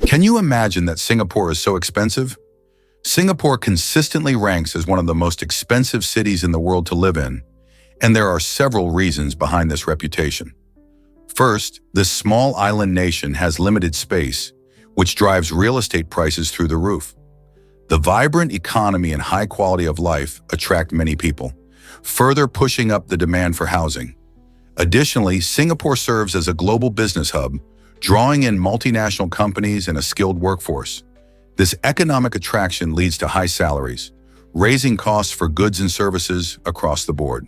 Can you imagine that Singapore is so expensive? Singapore consistently ranks as one of the most expensive cities in the world to live in, and there are several reasons behind this reputation. First, this small island nation has limited space, which drives real estate prices through the roof. The vibrant economy and high quality of life attract many people, further pushing up the demand for housing. Additionally, Singapore serves as a global business hub, drawing in multinational companies and a skilled workforce. This economic attraction leads to high salaries, raising costs for goods and services across the board.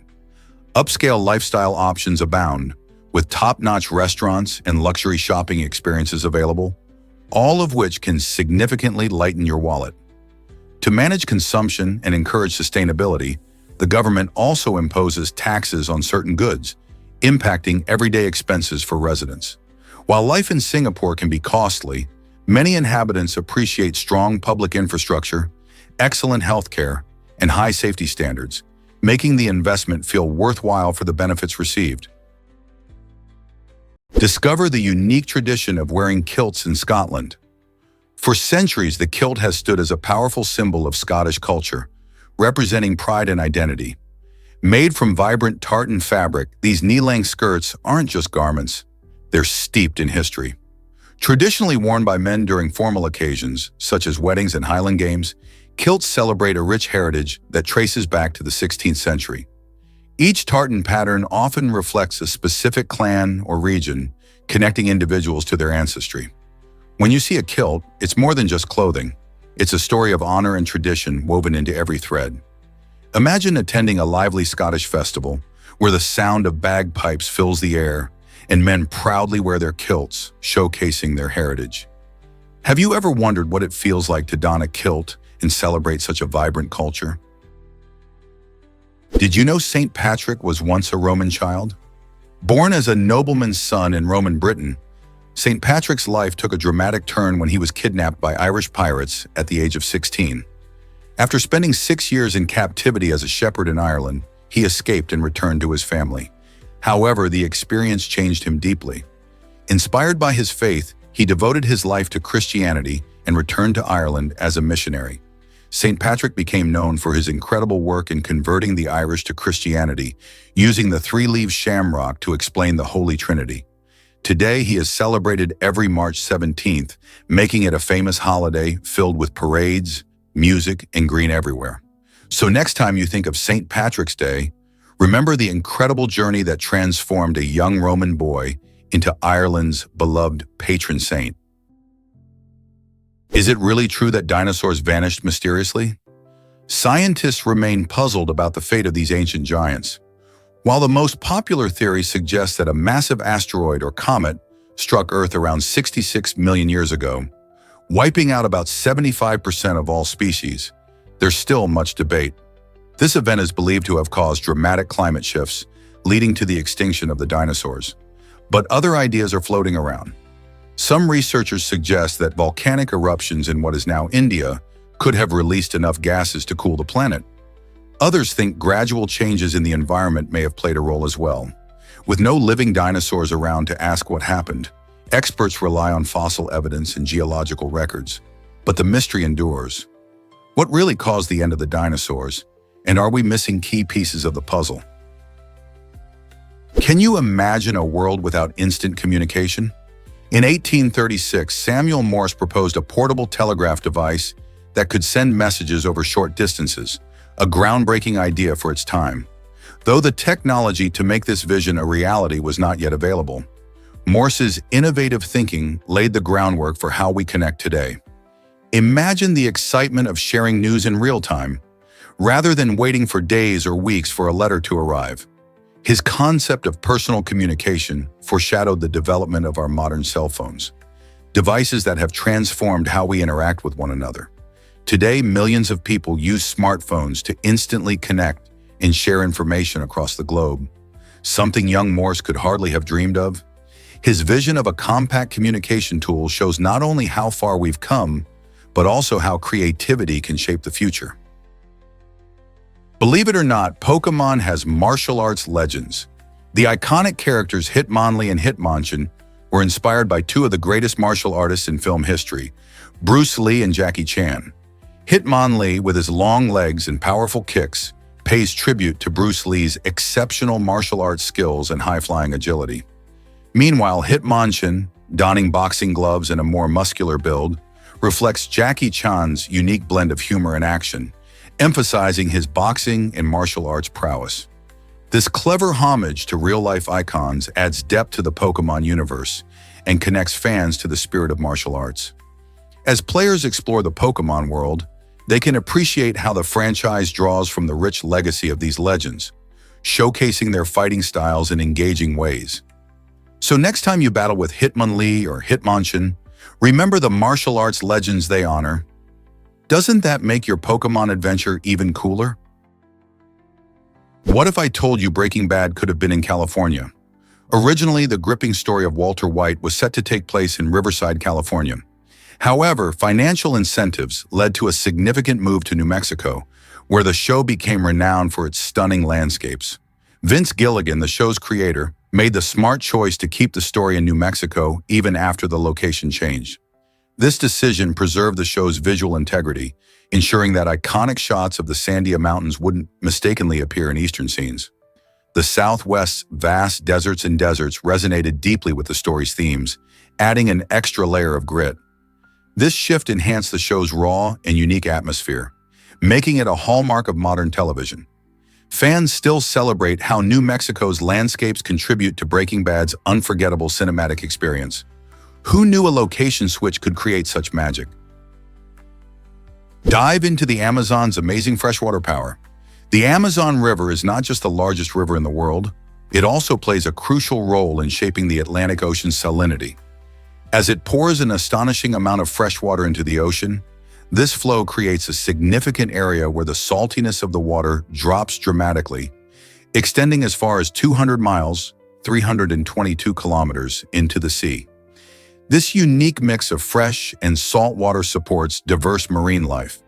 Upscale lifestyle options abound, with top-notch restaurants and luxury shopping experiences available, all of which can significantly lighten your wallet. To manage consumption and encourage sustainability, the government also imposes taxes on certain goods, impacting everyday expenses for residents. While life in Singapore can be costly, many inhabitants appreciate strong public infrastructure, excellent healthcare, and high safety standards, making the investment feel worthwhile for the benefits received. Discover the unique tradition of wearing kilts in Scotland. For centuries, the kilt has stood as a powerful symbol of Scottish culture, representing pride and identity. Made from vibrant tartan fabric, these knee-length skirts aren't just garments, they're steeped in history. Traditionally worn by men during formal occasions, such as weddings and Highland Games, kilts celebrate a rich heritage that traces back to the 16th century. Each tartan pattern often reflects a specific clan or region, connecting individuals to their ancestry. When you see a kilt, it's more than just clothing. It's a story of honor and tradition woven into every thread. Imagine attending a lively Scottish festival, where the sound of bagpipes fills the air, and men proudly wear their kilts, showcasing their heritage. Have you ever wondered what it feels like to don a kilt and celebrate such a vibrant culture? Did you know St. Patrick was once a Roman child? Born as a nobleman's son in Roman Britain, St. Patrick's life took a dramatic turn when he was kidnapped by Irish pirates at the age of 16. After spending 6 years in captivity as a shepherd in Ireland, he escaped and returned to his family. However, the experience changed him deeply. Inspired by his faith, he devoted his life to Christianity and returned to Ireland as a missionary. St. Patrick became known for his incredible work in converting the Irish to Christianity, using the three-leaved shamrock to explain the Holy Trinity. Today, he is celebrated every March 17th, making it a famous holiday filled with parades, music, and green everywhere. So next time you think of St. Patrick's Day, remember the incredible journey that transformed a young Roman boy into Ireland's beloved patron saint. Is it really true that dinosaurs vanished mysteriously? Scientists remain puzzled about the fate of these ancient giants. While the most popular theory suggests that a massive asteroid or comet struck Earth around 66 million years ago, wiping out about 75% of all species, there's still much debate. This event is believed to have caused dramatic climate shifts, leading to the extinction of the dinosaurs. But other ideas are floating around. Some researchers suggest that volcanic eruptions in what is now India could have released enough gases to cool the planet. Others think gradual changes in the environment may have played a role as well. With no living dinosaurs around to ask what happened, experts rely on fossil evidence and geological records. But the mystery endures. What really caused the end of the dinosaurs? And are we missing key pieces of the puzzle? Can you imagine a world without instant communication? In 1836, Samuel Morse proposed a portable telegraph device that could send messages over short distances, a groundbreaking idea for its time. Though the technology to make this vision a reality was not yet available, Morse's innovative thinking laid the groundwork for how we connect today. Imagine the excitement of sharing news in real time, rather than waiting for days or weeks for a letter to arrive. His concept of personal communication foreshadowed the development of our modern cell phones, devices that have transformed how we interact with one another. Today, millions of people use smartphones to instantly connect and share information across the globe, something young Morse could hardly have dreamed of. His vision of a compact communication tool shows not only how far we've come, but also how creativity can shape the future. Believe it or not, Pokémon has martial arts legends. The iconic characters Hitmonlee and Hitmonchan were inspired by two of the greatest martial artists in film history, Bruce Lee and Jackie Chan. Hitmonlee, with his long legs and powerful kicks, pays tribute to Bruce Lee's exceptional martial arts skills and high-flying agility. Meanwhile, Hitmonchan, donning boxing gloves and a more muscular build, reflects Jackie Chan's unique blend of humor and action, emphasizing his boxing and martial arts prowess. This clever homage to real-life icons adds depth to the Pokémon universe and connects fans to the spirit of martial arts. As players explore the Pokémon world, they can appreciate how the franchise draws from the rich legacy of these legends, showcasing their fighting styles in engaging ways. So next time you battle with Hitmonlee or Hitmonchan, remember the martial arts legends they honor. Doesn't that make your Pokémon adventure even cooler? What if I told you Breaking Bad could have been in California? Originally, the gripping story of Walter White was set to take place in Riverside, California. However, financial incentives led to a significant move to New Mexico, where the show became renowned for its stunning landscapes. Vince Gilligan, the show's creator, made the smart choice to keep the story in New Mexico even after the location changed. This decision preserved the show's visual integrity, ensuring that iconic shots of the Sandia Mountains wouldn't mistakenly appear in eastern scenes. The Southwest's vast deserts and deserts resonated deeply with the story's themes, adding an extra layer of grit. This shift enhanced the show's raw and unique atmosphere, making it a hallmark of modern television. Fans still celebrate how New Mexico's landscapes contribute to Breaking Bad's unforgettable cinematic experience. Who knew a location switch could create such magic? Dive into the Amazon's amazing freshwater power. The Amazon River is not just the largest river in the world, it also plays a crucial role in shaping the Atlantic Ocean's salinity. As it pours an astonishing amount of fresh water into the ocean, this flow creates a significant area where the saltiness of the water drops dramatically, extending as far as 200 miles, 322 kilometers, into the sea. This unique mix of fresh and salt water supports diverse marine life,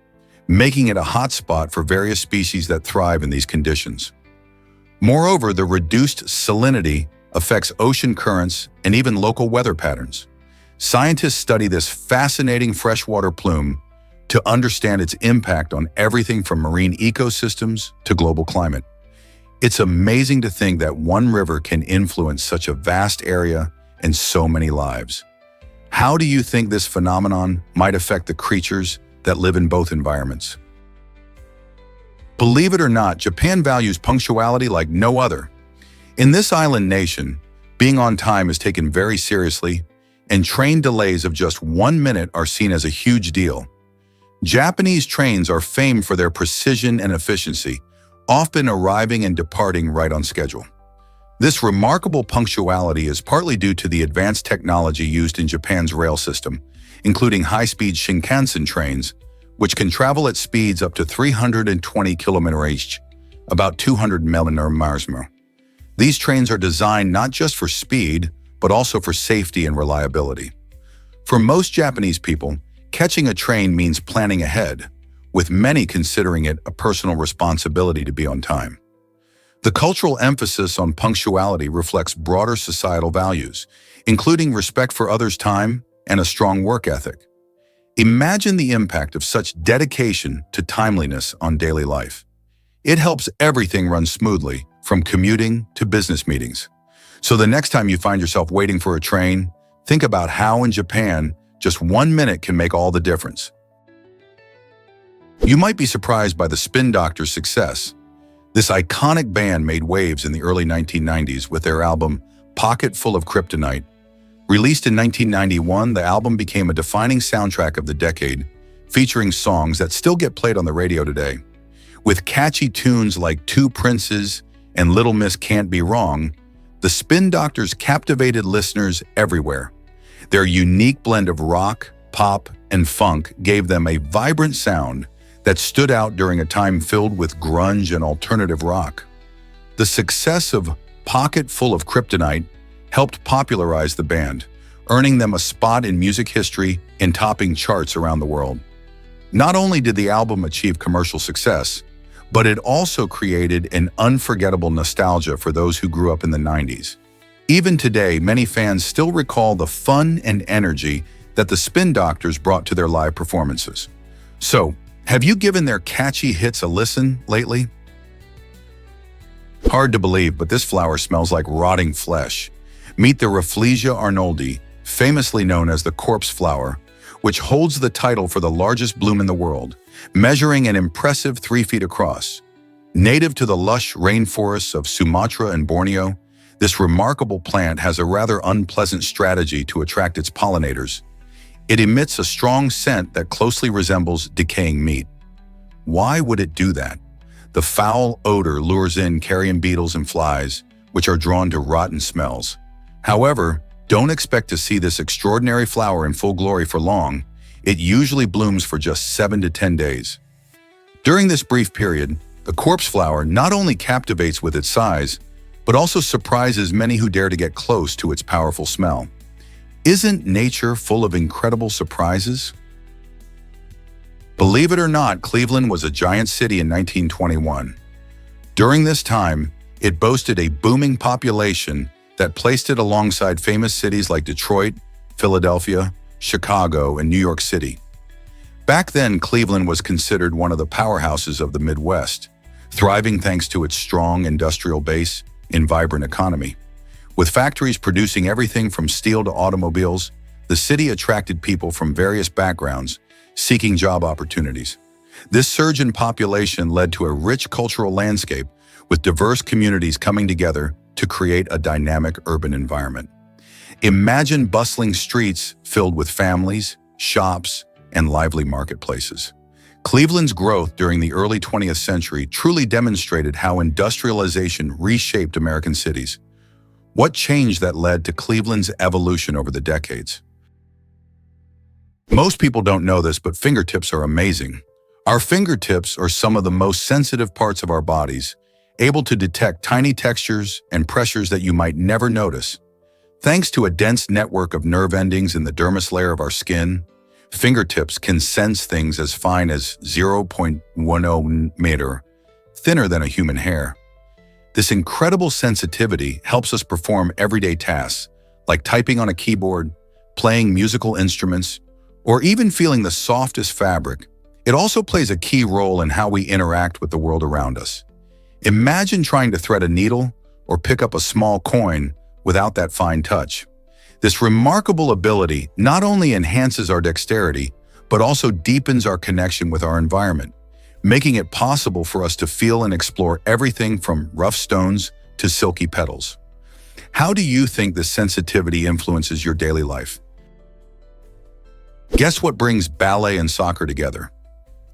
making it a hotspot for various species that thrive in these conditions. Moreover, the reduced salinity affects ocean currents and even local weather patterns. Scientists study this fascinating freshwater plume to understand its impact on everything from marine ecosystems to global climate. It's amazing to think that one river can influence such a vast area and so many lives. How do you think this phenomenon might affect the creatures that live in both environments? Believe it or not, Japan values punctuality like no other. In this island nation, being on time is taken very seriously, and train delays of just 1 minute are seen as a huge deal. Japanese trains are famed for their precision and efficiency, often arriving and departing right on schedule. This remarkable punctuality is partly due to the advanced technology used in Japan's rail system, including high-speed Shinkansen trains, which can travel at speeds up to 320 km/h, about 200 mph. These trains are designed not just for speed, but also for safety and reliability. For most Japanese people, catching a train means planning ahead, with many considering it a personal responsibility to be on time. The cultural emphasis on punctuality reflects broader societal values, including respect for others' time and a strong work ethic. Imagine the impact of such dedication to timeliness on daily life. It helps everything run smoothly, from commuting to business meetings. So the next time you find yourself waiting for a train, think about how in Japan, just 1 minute can make all the difference. You might be surprised by the Spin Doctors' success. This iconic band made waves in the early 1990s with their album Pocket Full of Kryptonite. Released in 1991, the album became a defining soundtrack of the decade, featuring songs that still get played on the radio today. With catchy tunes like Two Princes and Little Miss Can't Be Wrong, the Spin Doctors captivated listeners everywhere. Their unique blend of rock, pop, and funk gave them a vibrant sound that stood out during a time filled with grunge and alternative rock. The success of Pocket Full of Kryptonite helped popularize the band, earning them a spot in music history and topping charts around the world. Not only did the album achieve commercial success, but it also created an unforgettable nostalgia for those who grew up in the 90s. Even today, many fans still recall the fun and energy that the Spin Doctors brought to their live performances. So, have you given their catchy hits a listen lately? Hard to believe, but this flower smells like rotting flesh. Meet the Rafflesia arnoldi, famously known as the corpse flower, which holds the title for the largest bloom in the world, measuring an impressive 3 feet across. Native to the lush rainforests of Sumatra and Borneo, this remarkable plant has a rather unpleasant strategy to attract its pollinators. It emits a strong scent that closely resembles decaying meat. Why would it do that? The foul odor lures in carrion beetles and flies, which are drawn to rotten smells. However, don't expect to see this extraordinary flower in full glory for long. It usually blooms for just 7 to 10 days. During this brief period, the corpse flower not only captivates with its size, but also surprises many who dare to get close to its powerful smell. Isn't nature full of incredible surprises? Believe it or not, Cleveland was a giant city in 1921. During this time, it boasted a booming population that placed it alongside famous cities like Detroit, Philadelphia, Chicago, and New York City. Back then, Cleveland was considered one of the powerhouses of the Midwest, thriving thanks to its strong industrial base and vibrant economy. With factories producing everything from steel to automobiles, the city attracted people from various backgrounds, seeking job opportunities. This surge in population led to a rich cultural landscape with diverse communities coming together to create a dynamic urban environment. Imagine bustling streets filled with families, shops, and lively marketplaces. Cleveland's growth during the early 20th century truly demonstrated how industrialization reshaped American cities. What changed that led to Cleveland's evolution over the decades? Most people don't know this, but fingertips are amazing. Our fingertips are some of the most sensitive parts of our bodies, able to detect tiny textures and pressures that you might never notice. Thanks to a dense network of nerve endings in the dermis layer of our skin, fingertips can sense things as fine as 0.10 meter, thinner than a human hair. This incredible sensitivity helps us perform everyday tasks, like typing on a keyboard, playing musical instruments, or even feeling the softest fabric. It also plays a key role in how we interact with the world around us. Imagine trying to thread a needle or pick up a small coin without that fine touch. This remarkable ability not only enhances our dexterity, but also deepens our connection with our environment, making it possible for us to feel and explore everything from rough stones to silky petals. How do you think this sensitivity influences your daily life? Guess what brings ballet and soccer together?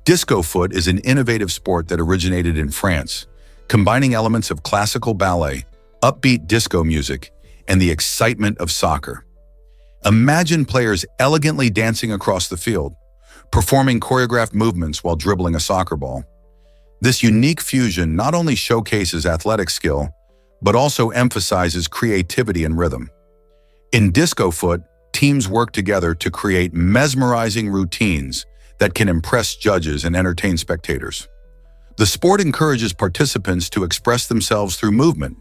Disco foot is an innovative sport that originated in France, combining elements of classical ballet, upbeat disco music, and the excitement of soccer. Imagine players elegantly dancing across the field, performing choreographed movements while dribbling a soccer ball. This unique fusion not only showcases athletic skill, but also emphasizes creativity and rhythm. In disco foot, teams work together to create mesmerizing routines that can impress judges and entertain spectators. The sport encourages participants to express themselves through movement,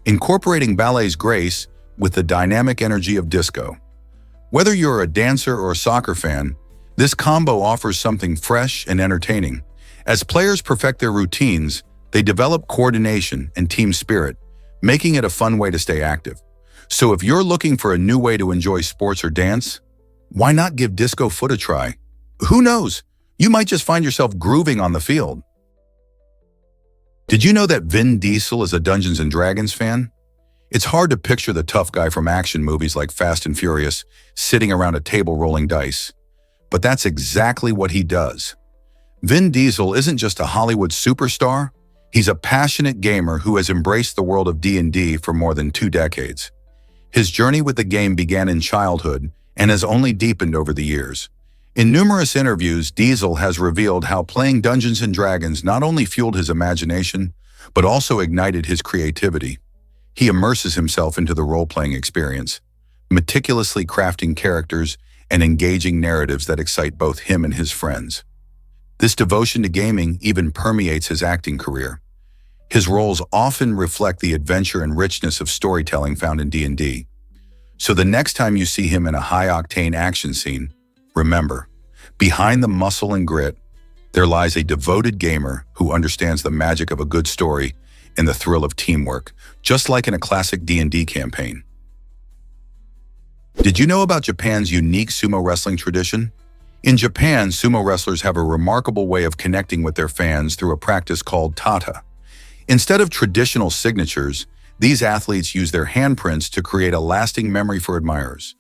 incorporating ballet's grace with the dynamic energy of disco. Whether you're a dancer or a soccer fan, this combo offers something fresh and entertaining. As players perfect their routines, they develop coordination and team spirit, making it a fun way to stay active. So if you're looking for a new way to enjoy sports or dance, why not give disco foot a try? Who knows? You might just find yourself grooving on the field. Did you know that Vin Diesel is a Dungeons & Dragons fan? It's hard to picture the tough guy from action movies like Fast and Furious sitting around a table rolling dice. But that's exactly what he does. Vin Diesel isn't just a Hollywood superstar, he's a passionate gamer who has embraced the world of D&D for more than 2 decades. His journey with the game began in childhood and has only deepened over the years. In numerous interviews, Diesel has revealed how playing Dungeons & Dragons not only fueled his imagination, but also ignited his creativity. He immerses himself into the role-playing experience, meticulously crafting characters and engaging narratives that excite both him and his friends. This devotion to gaming even permeates his acting career. His roles often reflect the adventure and richness of storytelling found in D&D. So the next time you see him in a high-octane action scene, remember, behind the muscle and grit, there lies a devoted gamer who understands the magic of a good story and the thrill of teamwork, just like in a classic D&D campaign. Did you know about Japan's unique sumo wrestling tradition? In Japan, sumo wrestlers have a remarkable way of connecting with their fans through a practice called kata. Instead of traditional signatures, these athletes use their handprints to create a lasting memory for admirers.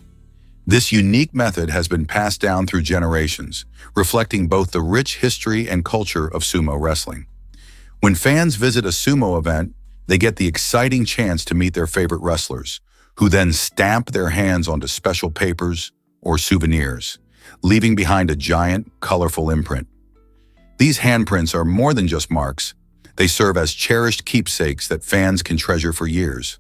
This unique method has been passed down through generations, reflecting both the rich history and culture of sumo wrestling. When fans visit a sumo event, they get the exciting chance to meet their favorite wrestlers, who then stamp their hands onto special papers or souvenirs, leaving behind a giant, colorful imprint. These handprints are more than just marks. They serve as cherished keepsakes that fans can treasure for years.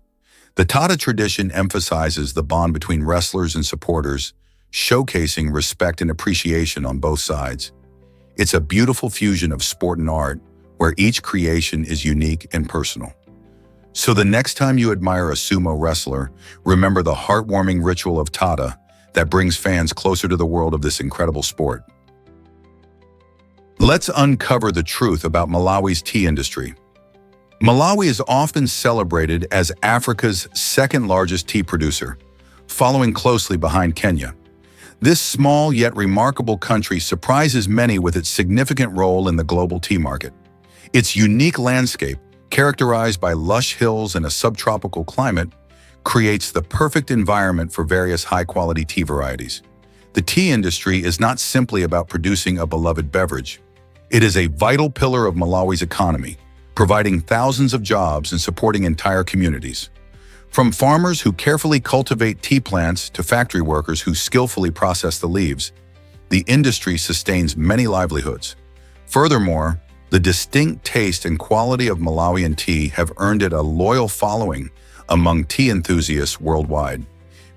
The Tata tradition emphasizes the bond between wrestlers and supporters, showcasing respect and appreciation on both sides. It's a beautiful fusion of sport and art, where each creation is unique and personal. So the next time you admire a sumo wrestler, remember the heartwarming ritual of Tata that brings fans closer to the world of this incredible sport. Let's uncover the truth about Malawi's tea industry. Malawi is often celebrated as Africa's second-largest tea producer, following closely behind Kenya. This small yet remarkable country surprises many with its significant role in the global tea market. Its unique landscape, characterized by lush hills and a subtropical climate, creates the perfect environment for various high-quality tea varieties. The tea industry is not simply about producing a beloved beverage. It is a vital pillar of Malawi's economy, providing thousands of jobs and supporting entire communities. From farmers who carefully cultivate tea plants to factory workers who skillfully process the leaves, the industry sustains many livelihoods. Furthermore, the distinct taste and quality of Malawian tea have earned it a loyal following among tea enthusiasts worldwide.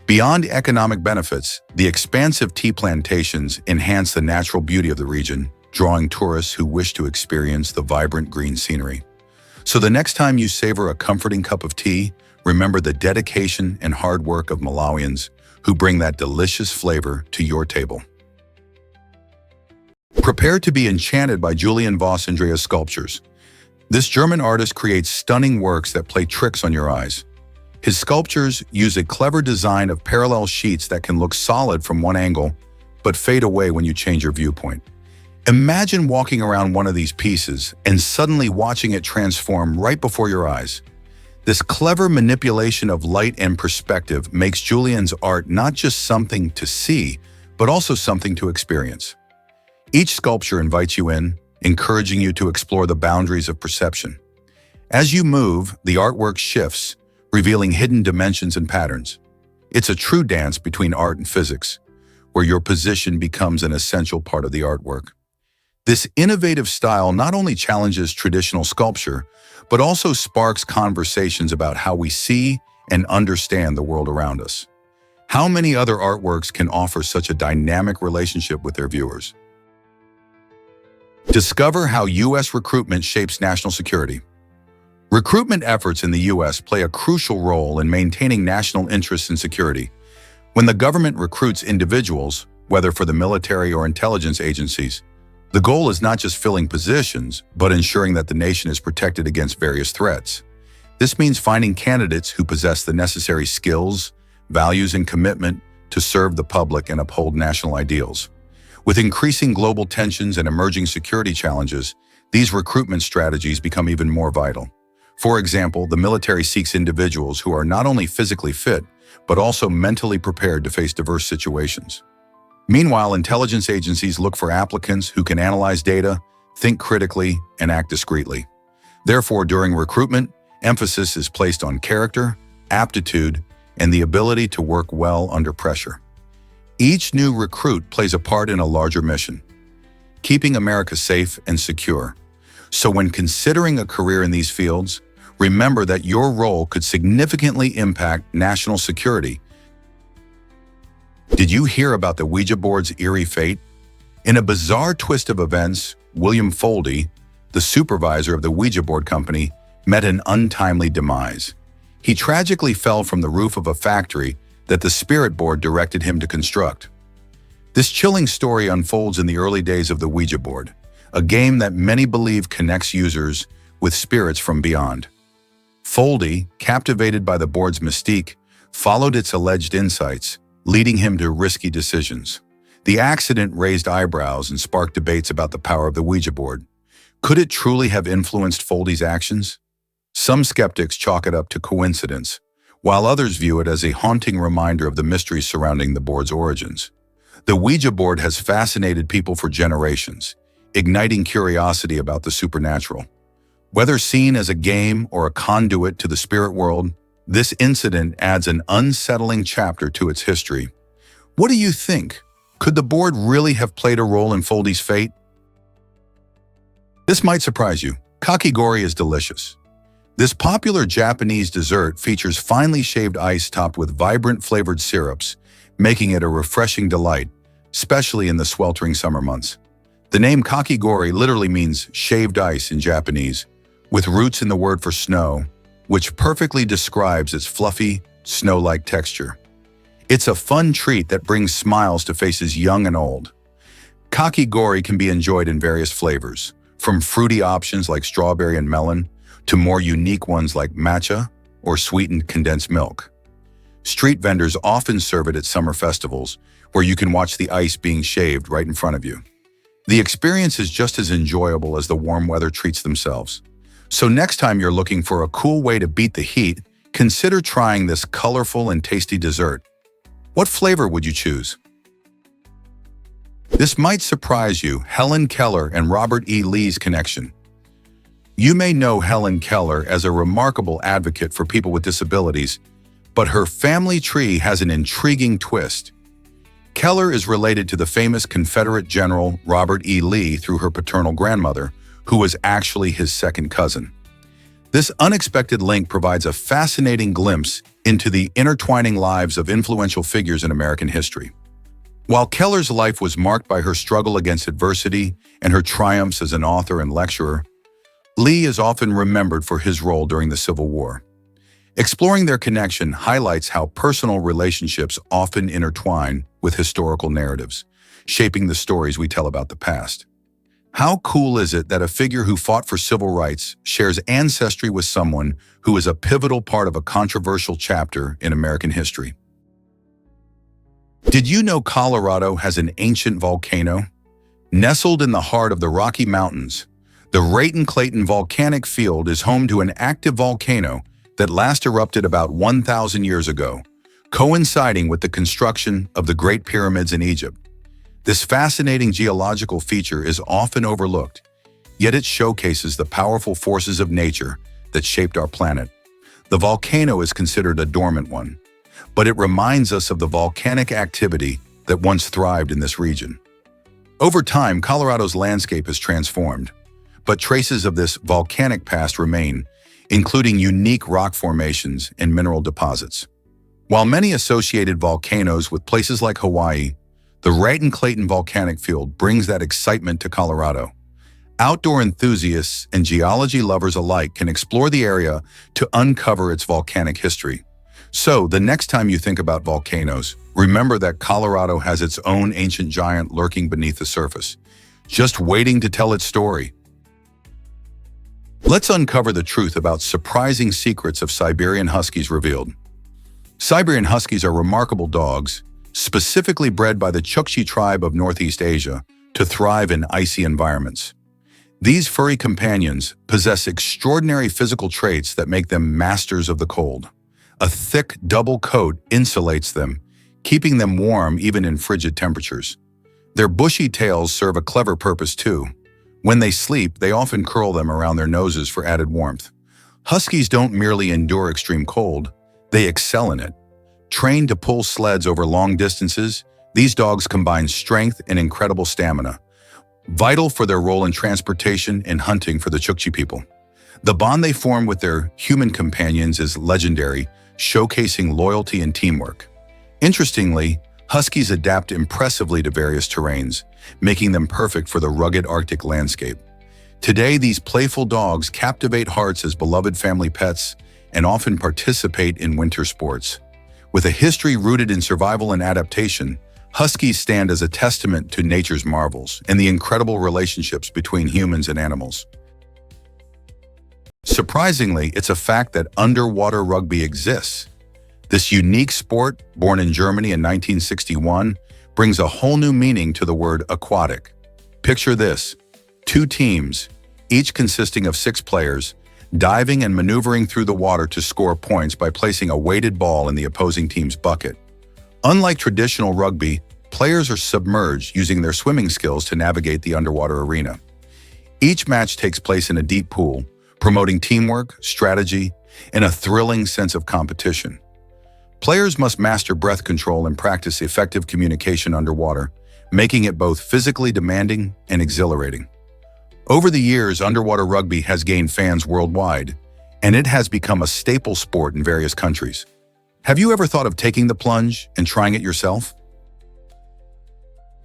Beyond economic benefits, the expansive tea plantations enhance the natural beauty of the region, drawing tourists who wish to experience the vibrant green scenery. So the next time you savor a comforting cup of tea, remember the dedication and hard work of Malawians who bring that delicious flavor to your table. Prepare to be enchanted by Julian Voss Andreas sculptures. This German artist creates stunning works that play tricks on your eyes. His sculptures use a clever design of parallel sheets that can look solid from one angle, but fade away when you change your viewpoint. Imagine walking around one of these pieces and suddenly watching it transform right before your eyes. This clever manipulation of light and perspective makes Julian's art not just something to see, but also something to experience. Each sculpture invites you in, encouraging you to explore the boundaries of perception. As you move, the artwork shifts, revealing hidden dimensions and patterns. It's a true dance between art and physics, where your position becomes an essential part of the artwork. This innovative style not only challenges traditional sculpture, but also sparks conversations about how we see and understand the world around us. How many other artworks can offer such a dynamic relationship with their viewers? Discover how U.S. recruitment shapes national security. Recruitment efforts in the U.S. play a crucial role in maintaining national interests and security. When the government recruits individuals, whether for the military or intelligence agencies, the goal is not just filling positions, but ensuring that the nation is protected against various threats. This means finding candidates who possess the necessary skills, values, and commitment to serve the public and uphold national ideals. With increasing global tensions and emerging security challenges, these recruitment strategies become even more vital. For example, the military seeks individuals who are not only physically fit, but also mentally prepared to face diverse situations. Meanwhile, intelligence agencies look for applicants who can analyze data, think critically, and act discreetly. Therefore, during recruitment, emphasis is placed on character, aptitude, and the ability to work well under pressure. Each new recruit plays a part in a larger mission, keeping America safe and secure. So when considering a career in these fields, remember that your role could significantly impact national security. Did you hear about the Ouija board's eerie fate? In a bizarre twist of events, William Foldy, the supervisor of the Ouija board company, met an untimely demise. He tragically fell from the roof of a factory that the spirit board directed him to construct. This chilling story unfolds in the early days of the Ouija board, a game that many believe connects users with spirits from beyond. Foldy, captivated by the board's mystique, followed its alleged insights, leading him to risky decisions. The accident raised eyebrows and sparked debates about the power of the Ouija board. Could it truly have influenced Foldy's actions? Some skeptics chalk it up to coincidence, while others view it as a haunting reminder of the mysteries surrounding the board's origins. The Ouija board has fascinated people for generations, igniting curiosity about the supernatural. Whether seen as a game or a conduit to the spirit world, this incident adds an unsettling chapter to its history. What do you think? Could the board really have played a role in Foldy's fate? This might surprise you. Kakigori is delicious. This popular Japanese dessert features finely shaved ice topped with vibrant flavored syrups, making it a refreshing delight, especially in the sweltering summer months. The name kakigori literally means shaved ice in Japanese, with roots in the word for snow, which perfectly describes its fluffy, snow-like texture. It's a fun treat that brings smiles to faces young and old. Kakigori can be enjoyed in various flavors, from fruity options like strawberry and melon, to more unique ones like matcha or sweetened condensed milk. Street vendors often serve it at summer festivals, where you can watch the ice being shaved right in front of you. The experience is just as enjoyable as the warm weather treats themselves. So next time you're looking for a cool way to beat the heat, consider trying this colorful and tasty dessert. What flavor would you choose? This might surprise you, Helen Keller and Robert E. Lee's connection. You may know Helen Keller as a remarkable advocate for people with disabilities, but her family tree has an intriguing twist. Keller is related to the famous Confederate General Robert E. Lee through her paternal grandmother, who was actually his second cousin. This unexpected link provides a fascinating glimpse into the intertwining lives of influential figures in American history. While Keller's life was marked by her struggle against adversity and her triumphs as an author and lecturer, Lee is often remembered for his role during the Civil War. Exploring their connection highlights how personal relationships often intertwine with historical narratives, shaping the stories we tell about the past. How cool is it that a figure who fought for civil rights shares ancestry with someone who is a pivotal part of a controversial chapter in American history? Did you know Colorado has an ancient volcano? Nestled in the heart of the Rocky Mountains, the Raton-Clayton Volcanic Field is home to an active volcano that last erupted about 1,000 years ago, coinciding with the construction of the Great Pyramids in Egypt. This fascinating geological feature is often overlooked, yet it showcases the powerful forces of nature that shaped our planet. The volcano is considered a dormant one, but it reminds us of the volcanic activity that once thrived in this region. Over time, Colorado's landscape has transformed, but traces of this volcanic past remain, including unique rock formations and mineral deposits. While many associated volcanoes with places like Hawaii, the Raton-Clayton Volcanic Field brings that excitement to Colorado. Outdoor enthusiasts and geology lovers alike can explore the area to uncover its volcanic history. So, the next time you think about volcanoes, remember that Colorado has its own ancient giant lurking beneath the surface, just waiting to tell its story. Let's uncover the truth about surprising secrets of Siberian Huskies revealed. Siberian Huskies are remarkable dogs, specifically bred by the Chukchi tribe of Northeast Asia to thrive in icy environments. These furry companions possess extraordinary physical traits that make them masters of the cold. A thick, double coat insulates them, keeping them warm even in frigid temperatures. Their bushy tails serve a clever purpose too. When they sleep, they often curl them around their noses for added warmth. Huskies don't merely endure extreme cold, they excel in it. Trained to pull sleds over long distances, these dogs combine strength and incredible stamina, vital for their role in transportation and hunting for the Chukchi people. The bond they form with their human companions is legendary, showcasing loyalty and teamwork. Interestingly, Huskies adapt impressively to various terrains, making them perfect for the rugged Arctic landscape. Today, these playful dogs captivate hearts as beloved family pets and often participate in winter sports. With a history rooted in survival and adaptation, huskies stand as a testament to nature's marvels and the incredible relationships between humans and animals. Surprisingly, it's a fact that underwater rugby exists. This unique sport, born in Germany in 1961, brings a whole new meaning to the word aquatic. Picture this: two teams, each consisting of 6 players, diving and maneuvering through the water to score points by placing a weighted ball in the opposing team's bucket. Unlike traditional rugby, players are submerged using their swimming skills to navigate the underwater arena. Each match takes place in a deep pool, promoting teamwork, strategy, and a thrilling sense of competition. Players must master breath control and practice effective communication underwater, making it both physically demanding and exhilarating. Over the years, underwater rugby has gained fans worldwide, and it has become a staple sport in various countries. Have you ever thought of taking the plunge and trying it yourself?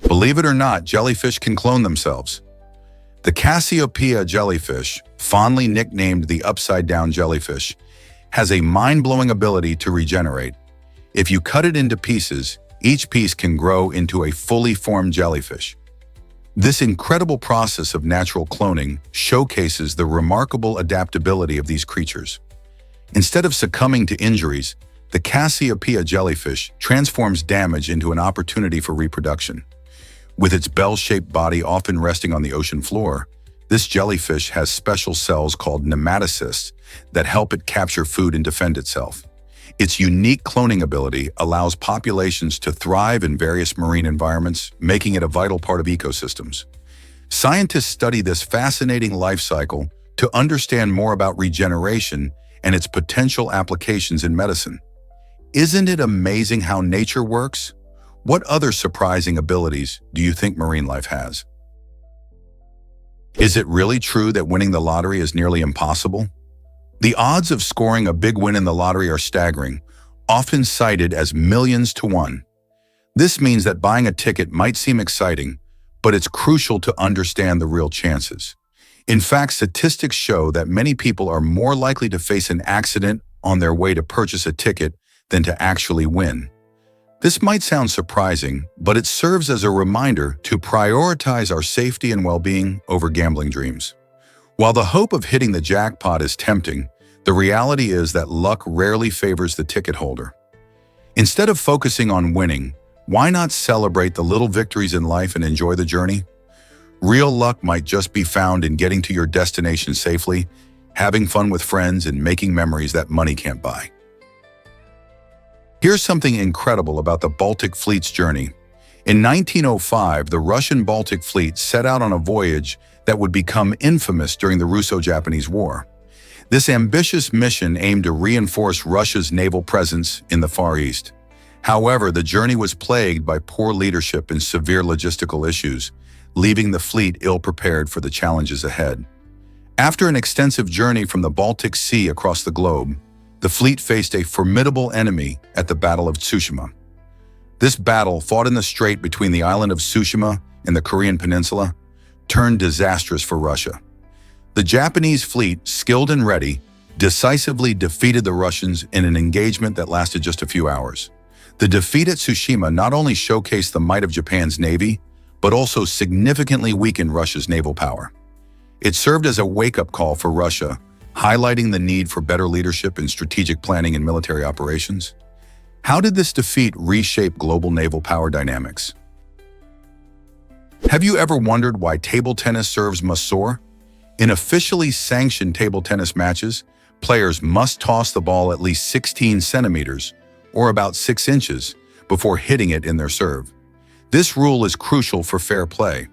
Believe it or not, jellyfish can clone themselves. The Cassiopeia jellyfish, fondly nicknamed the upside-down jellyfish, has a mind-blowing ability to regenerate. If you cut it into pieces, each piece can grow into a fully formed jellyfish. This incredible process of natural cloning showcases the remarkable adaptability of these creatures. Instead of succumbing to injuries, the Cassiopeia jellyfish transforms damage into an opportunity for reproduction. With its bell-shaped body often resting on the ocean floor, this jellyfish has special cells called nematocysts that help it capture food and defend itself. Its unique cloning ability allows populations to thrive in various marine environments, making it a vital part of ecosystems. Scientists study this fascinating life cycle to understand more about regeneration and its potential applications in medicine. Isn't it amazing how nature works? What other surprising abilities do you think marine life has? Is it really true that winning the lottery is nearly impossible? The odds of scoring a big win in the lottery are staggering, often cited as millions to one. This means that buying a ticket might seem exciting, but it's crucial to understand the real chances. In fact, statistics show that many people are more likely to face an accident on their way to purchase a ticket than to actually win. This might sound surprising, but it serves as a reminder to prioritize our safety and well-being over gambling dreams. While the hope of hitting the jackpot is tempting, the reality is that luck rarely favors the ticket holder. Instead of focusing on winning, why not celebrate the little victories in life and enjoy the journey? Real luck might just be found in getting to your destination safely, having fun with friends, and making memories that money can't buy. Here's something incredible about the Baltic Fleet's journey. In 1905, the Russian Baltic Fleet set out on a voyage that would become infamous during the Russo-Japanese War. This ambitious mission aimed to reinforce Russia's naval presence in the Far East. However, the journey was plagued by poor leadership and severe logistical issues, leaving the fleet ill-prepared for the challenges ahead. After an extensive journey from the Baltic Sea across the globe, the fleet faced a formidable enemy at the Battle of Tsushima. This battle, fought in the strait between the island of Tsushima and the Korean peninsula, turned disastrous for Russia. The Japanese fleet, skilled and ready, decisively defeated the Russians in an engagement that lasted just a few hours. The defeat at Tsushima not only showcased the might of Japan's navy, but also significantly weakened Russia's naval power. It served as a wake-up call for Russia, highlighting the need for better leadership in strategic planning and military operations. How did this defeat reshape global naval power dynamics? Have you ever wondered why table tennis serves must soar? In officially sanctioned table tennis matches, players must toss the ball at least 16 centimeters, or about 6 inches, before hitting it in their serve. This rule is crucial for fair play.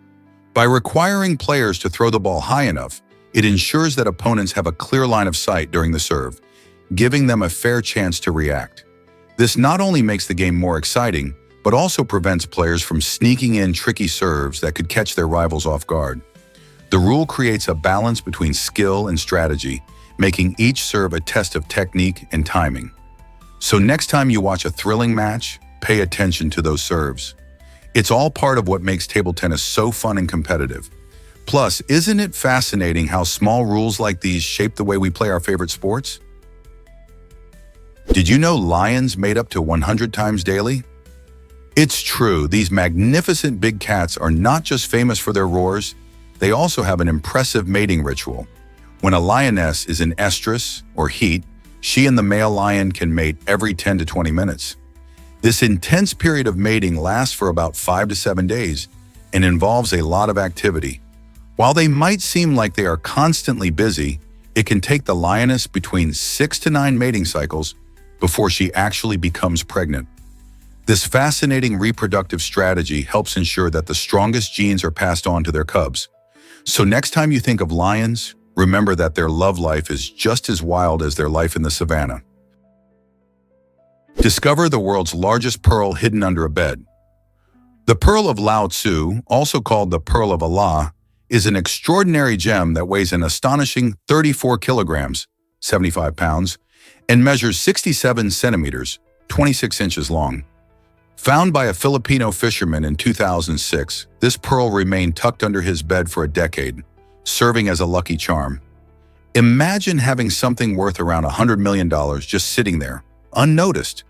By requiring players to throw the ball high enough, it ensures that opponents have a clear line of sight during the serve, giving them a fair chance to react. This not only makes the game more exciting, but also prevents players from sneaking in tricky serves that could catch their rivals off guard. The rule creates a balance between skill and strategy, making each serve a test of technique and timing. So next time you watch a thrilling match, pay attention to those serves. It's all part of what makes table tennis so fun and competitive. Plus, isn't it fascinating how small rules like these shape the way we play our favorite sports? Did you know lions mate up to 100 times daily? It's true, these magnificent big cats are not just famous for their roars, they also have an impressive mating ritual. When a lioness is in estrus, or heat, she and the male lion can mate every 10 to 20 minutes. This intense period of mating lasts for about 5 to 7 days and involves a lot of activity. While they might seem like they are constantly busy, it can take the lioness between 6 to 9 mating cycles before she actually becomes pregnant. This fascinating reproductive strategy helps ensure that the strongest genes are passed on to their cubs. So next time you think of lions, remember that their love life is just as wild as their life in the savannah. Discover the world's largest pearl hidden under a bed. The Pearl of Lao Tzu, also called the Pearl of Allah, is an extraordinary gem that weighs an astonishing 34 kilograms, 75 pounds, and measures 67 centimeters, 26 inches long. Found by a Filipino fisherman in 2006, this pearl remained tucked under his bed for a decade, serving as a lucky charm. Imagine having something worth around $100 million just sitting there, unnoticed.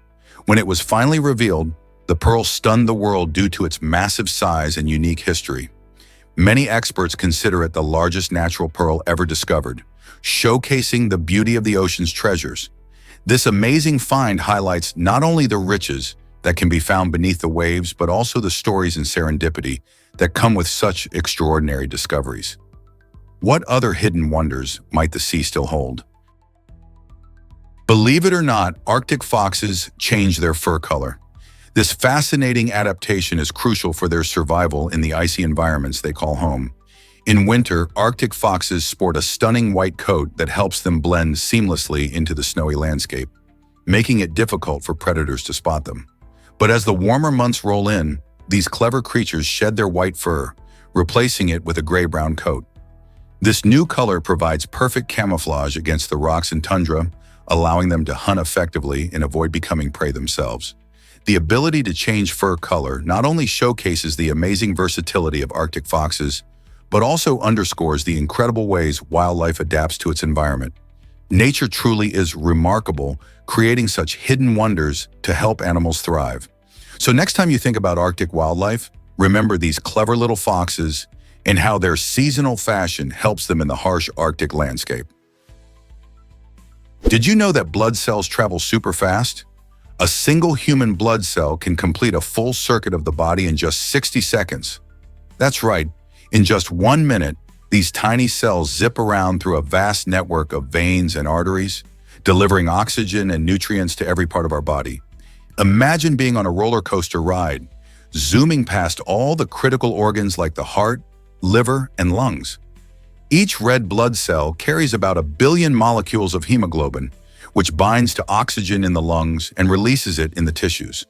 When it was finally revealed, the pearl stunned the world due to its massive size and unique history. Many experts consider it the largest natural pearl ever discovered, showcasing the beauty of the ocean's treasures. This amazing find highlights not only the riches that can be found beneath the waves, but also the stories and serendipity that come with such extraordinary discoveries. What other hidden wonders might the sea still hold? Believe it or not, Arctic foxes change their fur color. This fascinating adaptation is crucial for their survival in the icy environments they call home. In winter, Arctic foxes sport a stunning white coat that helps them blend seamlessly into the snowy landscape, making it difficult for predators to spot them. But as the warmer months roll in, these clever creatures shed their white fur, replacing it with a gray-brown coat. This new color provides perfect camouflage against the rocks and tundra, allowing them to hunt effectively and avoid becoming prey themselves. The ability to change fur color not only showcases the amazing versatility of Arctic foxes, but also underscores the incredible ways wildlife adapts to its environment. Nature truly is remarkable, creating such hidden wonders to help animals thrive. So next time you think about Arctic wildlife, remember these clever little foxes and how their seasonal fashion helps them in the harsh Arctic landscape. Did you know that blood cells travel super fast? A single human blood cell can complete a full circuit of the body in just 60 seconds. That's right, in just 1 minute, these tiny cells zip around through a vast network of veins and arteries, delivering oxygen and nutrients to every part of our body. Imagine being on a roller coaster ride, zooming past all the critical organs like the heart, liver, and lungs. Each red blood cell carries about 1 billion molecules of hemoglobin, which binds to oxygen in the lungs and releases it in the tissues.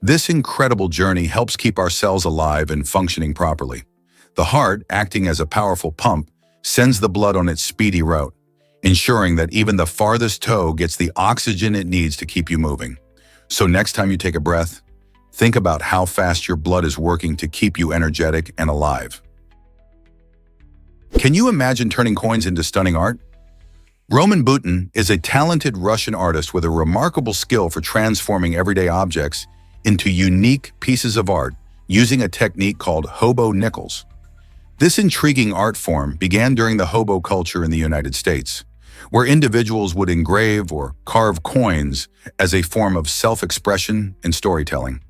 This incredible journey helps keep our cells alive and functioning properly. The heart, acting as a powerful pump, sends the blood on its speedy route, ensuring that even the farthest toe gets the oxygen it needs to keep you moving. So next time you take a breath, think about how fast your blood is working to keep you energetic and alive. Can you imagine turning coins into stunning art? Roman Butin is a talented Russian artist with a remarkable skill for transforming everyday objects into unique pieces of art using a technique called hobo nickels. This intriguing art form began during the hobo culture in the United States, where individuals would engrave or carve coins as a form of self-expression and storytelling.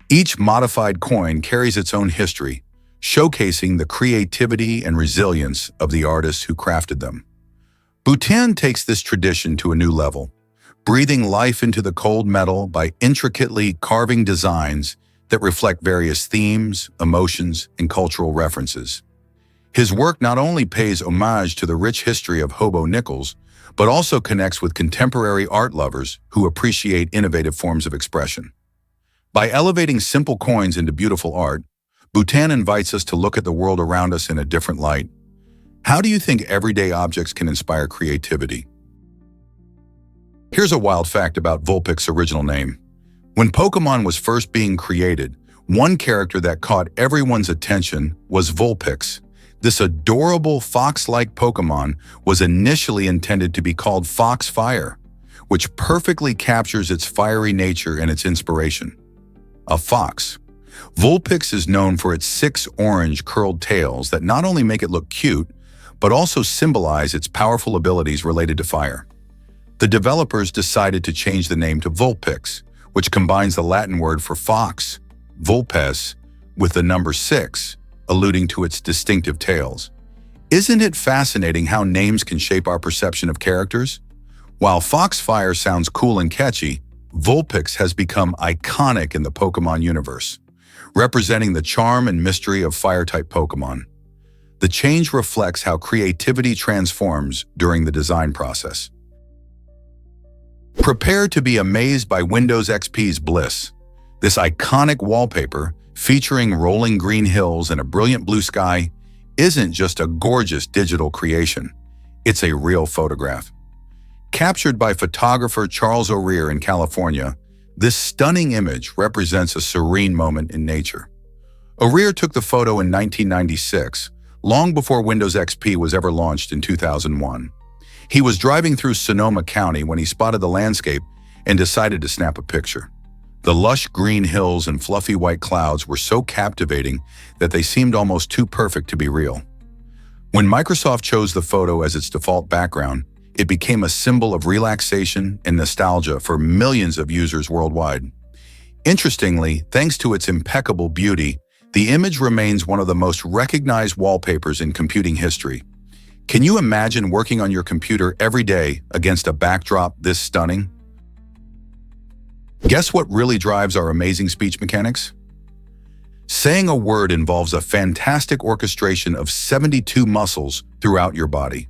Each modified coin carries its own history, showcasing the creativity and resilience of the artists who crafted them. Butin takes this tradition to a new level, breathing life into the cold metal by intricately carving designs that reflect various themes, emotions, and cultural references. His work not only pays homage to the rich history of hobo nickels, but also connects with contemporary art lovers who appreciate innovative forms of expression. By elevating simple coins into beautiful art, Butin invites us to look at the world around us in a different light. How do you think everyday objects can inspire creativity? Here's a wild fact about Vulpix's original name. When Pokémon was first being created, one character that caught everyone's attention was Vulpix. This adorable fox-like Pokemon was initially intended to be called Foxfire, which perfectly captures its fiery nature and its inspiration. A fox. Vulpix is known for its 6 orange curled tails that not only make it look cute, but also symbolize its powerful abilities related to fire. The developers decided to change the name to Vulpix, which combines the Latin word for fox, vulpes, with the number 6, alluding to its distinctive tails. Isn't it fascinating how names can shape our perception of characters? While Foxfire sounds cool and catchy, Vulpix has become iconic in the Pokemon universe, representing the charm and mystery of fire-type Pokemon. The change reflects how creativity transforms during the design process. Prepare to be amazed by Windows XP's Bliss. This iconic wallpaper, featuring rolling green hills and a brilliant blue sky, isn't just a gorgeous digital creation. It's a real photograph. Captured by photographer Charles O'Rear in California, this stunning image represents a serene moment in nature. O'Rear took the photo in 1996, long before Windows XP was ever launched in 2001. He was driving through Sonoma County when he spotted the landscape and decided to snap a picture. The lush green hills and fluffy white clouds were so captivating that they seemed almost too perfect to be real. When Microsoft chose the photo as its default background, it became a symbol of relaxation and nostalgia for millions of users worldwide. Interestingly, thanks to its impeccable beauty, the image remains one of the most recognized wallpapers in computing history. Can you imagine working on your computer every day against a backdrop this stunning? Guess what really drives our amazing speech mechanics? Saying a word involves a fantastic orchestration of 72 muscles throughout your body.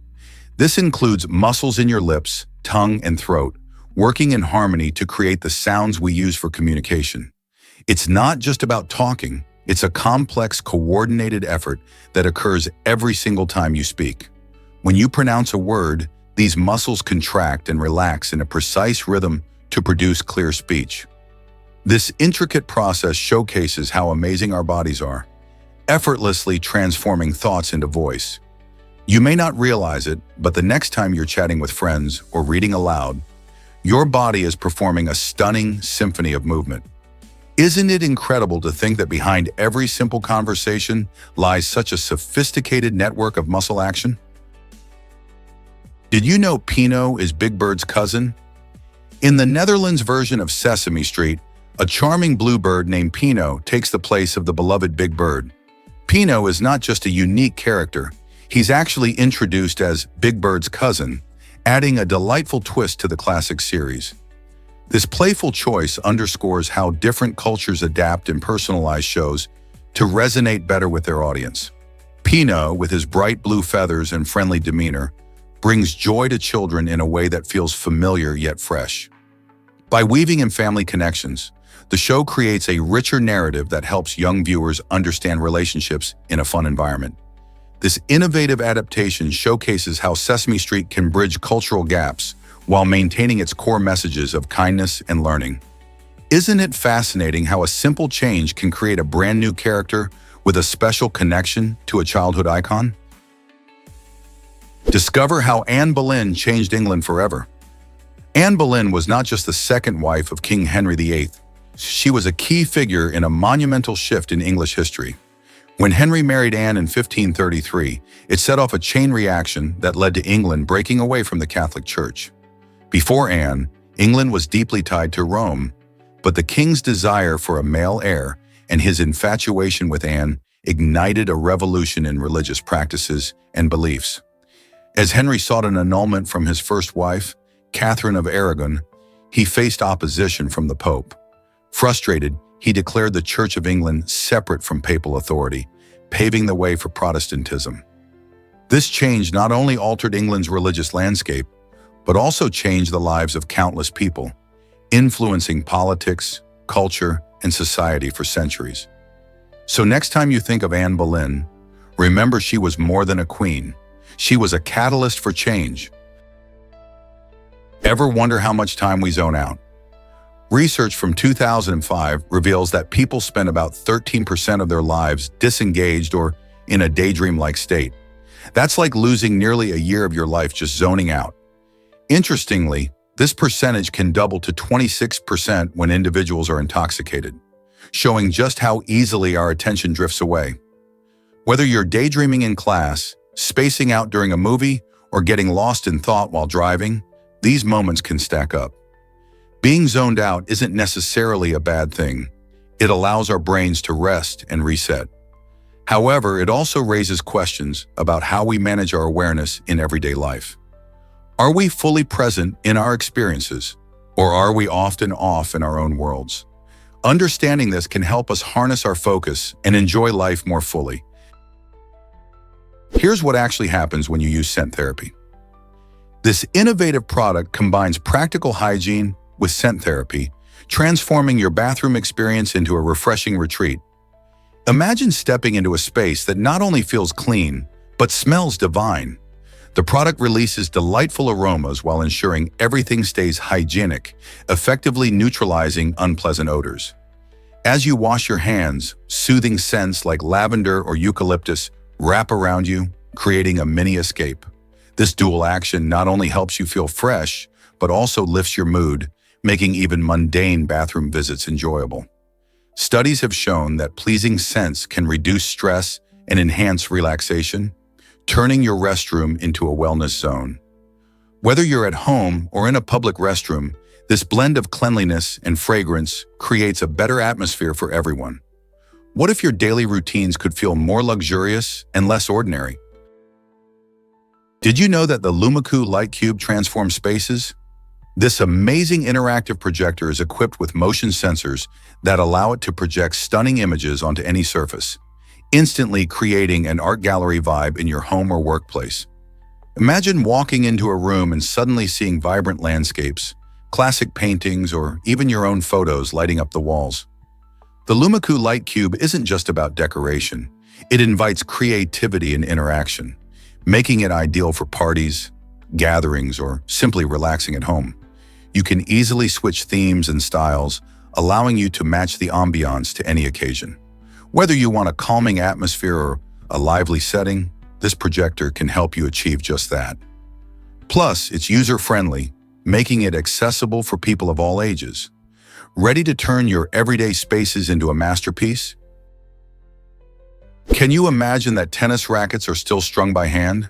This includes muscles in your lips, tongue, and throat, working in harmony to create the sounds we use for communication. It's not just about talking, it's a complex, coordinated effort that occurs every single time you speak. When you pronounce a word, these muscles contract and relax in a precise rhythm to produce clear speech. This intricate process showcases how amazing our bodies are, effortlessly transforming thoughts into voice. You may not realize it, but the next time you're chatting with friends or reading aloud, your body is performing a stunning symphony of movement. Isn't it incredible to think that behind every simple conversation lies such a sophisticated network of muscle action? Did you know Pinot is Big Bird's cousin? In the Netherlands version of Sesame Street, a charming bluebird named Pinot takes the place of the beloved Big Bird. Pinot is not just a unique character, he's actually introduced as Big Bird's cousin, adding a delightful twist to the classic series. This playful choice underscores how different cultures adapt and personalize shows to resonate better with their audience. Pinot, with his bright blue feathers and friendly demeanor, brings joy to children in a way that feels familiar yet fresh. By weaving in family connections, the show creates a richer narrative that helps young viewers understand relationships in a fun environment. This innovative adaptation showcases how Sesame Street can bridge cultural gaps while maintaining its core messages of kindness and learning. Isn't it fascinating how a simple change can create a brand new character with a special connection to a childhood icon? Discover how Anne Boleyn changed England forever. Anne Boleyn was not just the second wife of King Henry VIII. She was a key figure in a monumental shift in English history. When Henry married Anne in 1533, it set off a chain reaction that led to England breaking away from the Catholic Church. Before Anne, England was deeply tied to Rome, but the king's desire for a male heir and his infatuation with Anne ignited a revolution in religious practices and beliefs. As Henry sought an annulment from his first wife, Catherine of Aragon, he faced opposition from the Pope. Frustrated, he declared the Church of England separate from papal authority, paving the way for Protestantism. This change not only altered England's religious landscape, but also changed the lives of countless people, influencing politics, culture, and society for centuries. So next time you think of Anne Boleyn, remember she was more than a queen. She was a catalyst for change. Ever wonder how much time we zone out? Research from 2005 reveals that people spend about 13% of their lives disengaged or in a daydream-like state. That's like losing nearly a year of your life just zoning out. Interestingly, this percentage can double to 26% when individuals are intoxicated, showing just how easily our attention drifts away. Whether you're daydreaming in class, spacing out during a movie, or getting lost in thought while driving, these moments can stack up. Being zoned out isn't necessarily a bad thing. It allows our brains to rest and reset. However, it also raises questions about how we manage our awareness in everyday life. Are we fully present in our experiences, or are we often off in our own worlds? Understanding this can help us harness our focus and enjoy life more fully. Here's what actually happens when you use scent therapy. This innovative product combines practical hygiene with scent therapy, transforming your bathroom experience into a refreshing retreat. Imagine stepping into a space that not only feels clean, but smells divine. The product releases delightful aromas while ensuring everything stays hygienic, effectively neutralizing unpleasant odors. As you wash your hands, soothing scents like lavender or eucalyptus wrap around you, creating a mini escape. This dual action not only helps you feel fresh, but also lifts your mood, making even mundane bathroom visits enjoyable. Studies have shown that pleasing scents can reduce stress and enhance relaxation, turning your restroom into a wellness zone. Whether you're at home or in a public restroom, this blend of cleanliness and fragrance creates a better atmosphere for everyone. What if your daily routines could feel more luxurious and less ordinary? Did you know that the Lumaku Light Cube transforms spaces? This amazing interactive projector is equipped with motion sensors that allow it to project stunning images onto any surface, instantly creating an art gallery vibe in your home or workplace. Imagine walking into a room and suddenly seeing vibrant landscapes, classic paintings, or even your own photos lighting up the walls. The Lumaku Light Cube isn't just about decoration. It invites creativity and interaction, making it ideal for parties, gatherings, or simply relaxing at home. You can easily switch themes and styles, allowing you to match the ambiance to any occasion. Whether you want a calming atmosphere or a lively setting, this projector can help you achieve just that. Plus, it's user-friendly, making it accessible for people of all ages. Ready to turn your everyday spaces into a masterpiece? Can you imagine that tennis rackets are still strung by hand?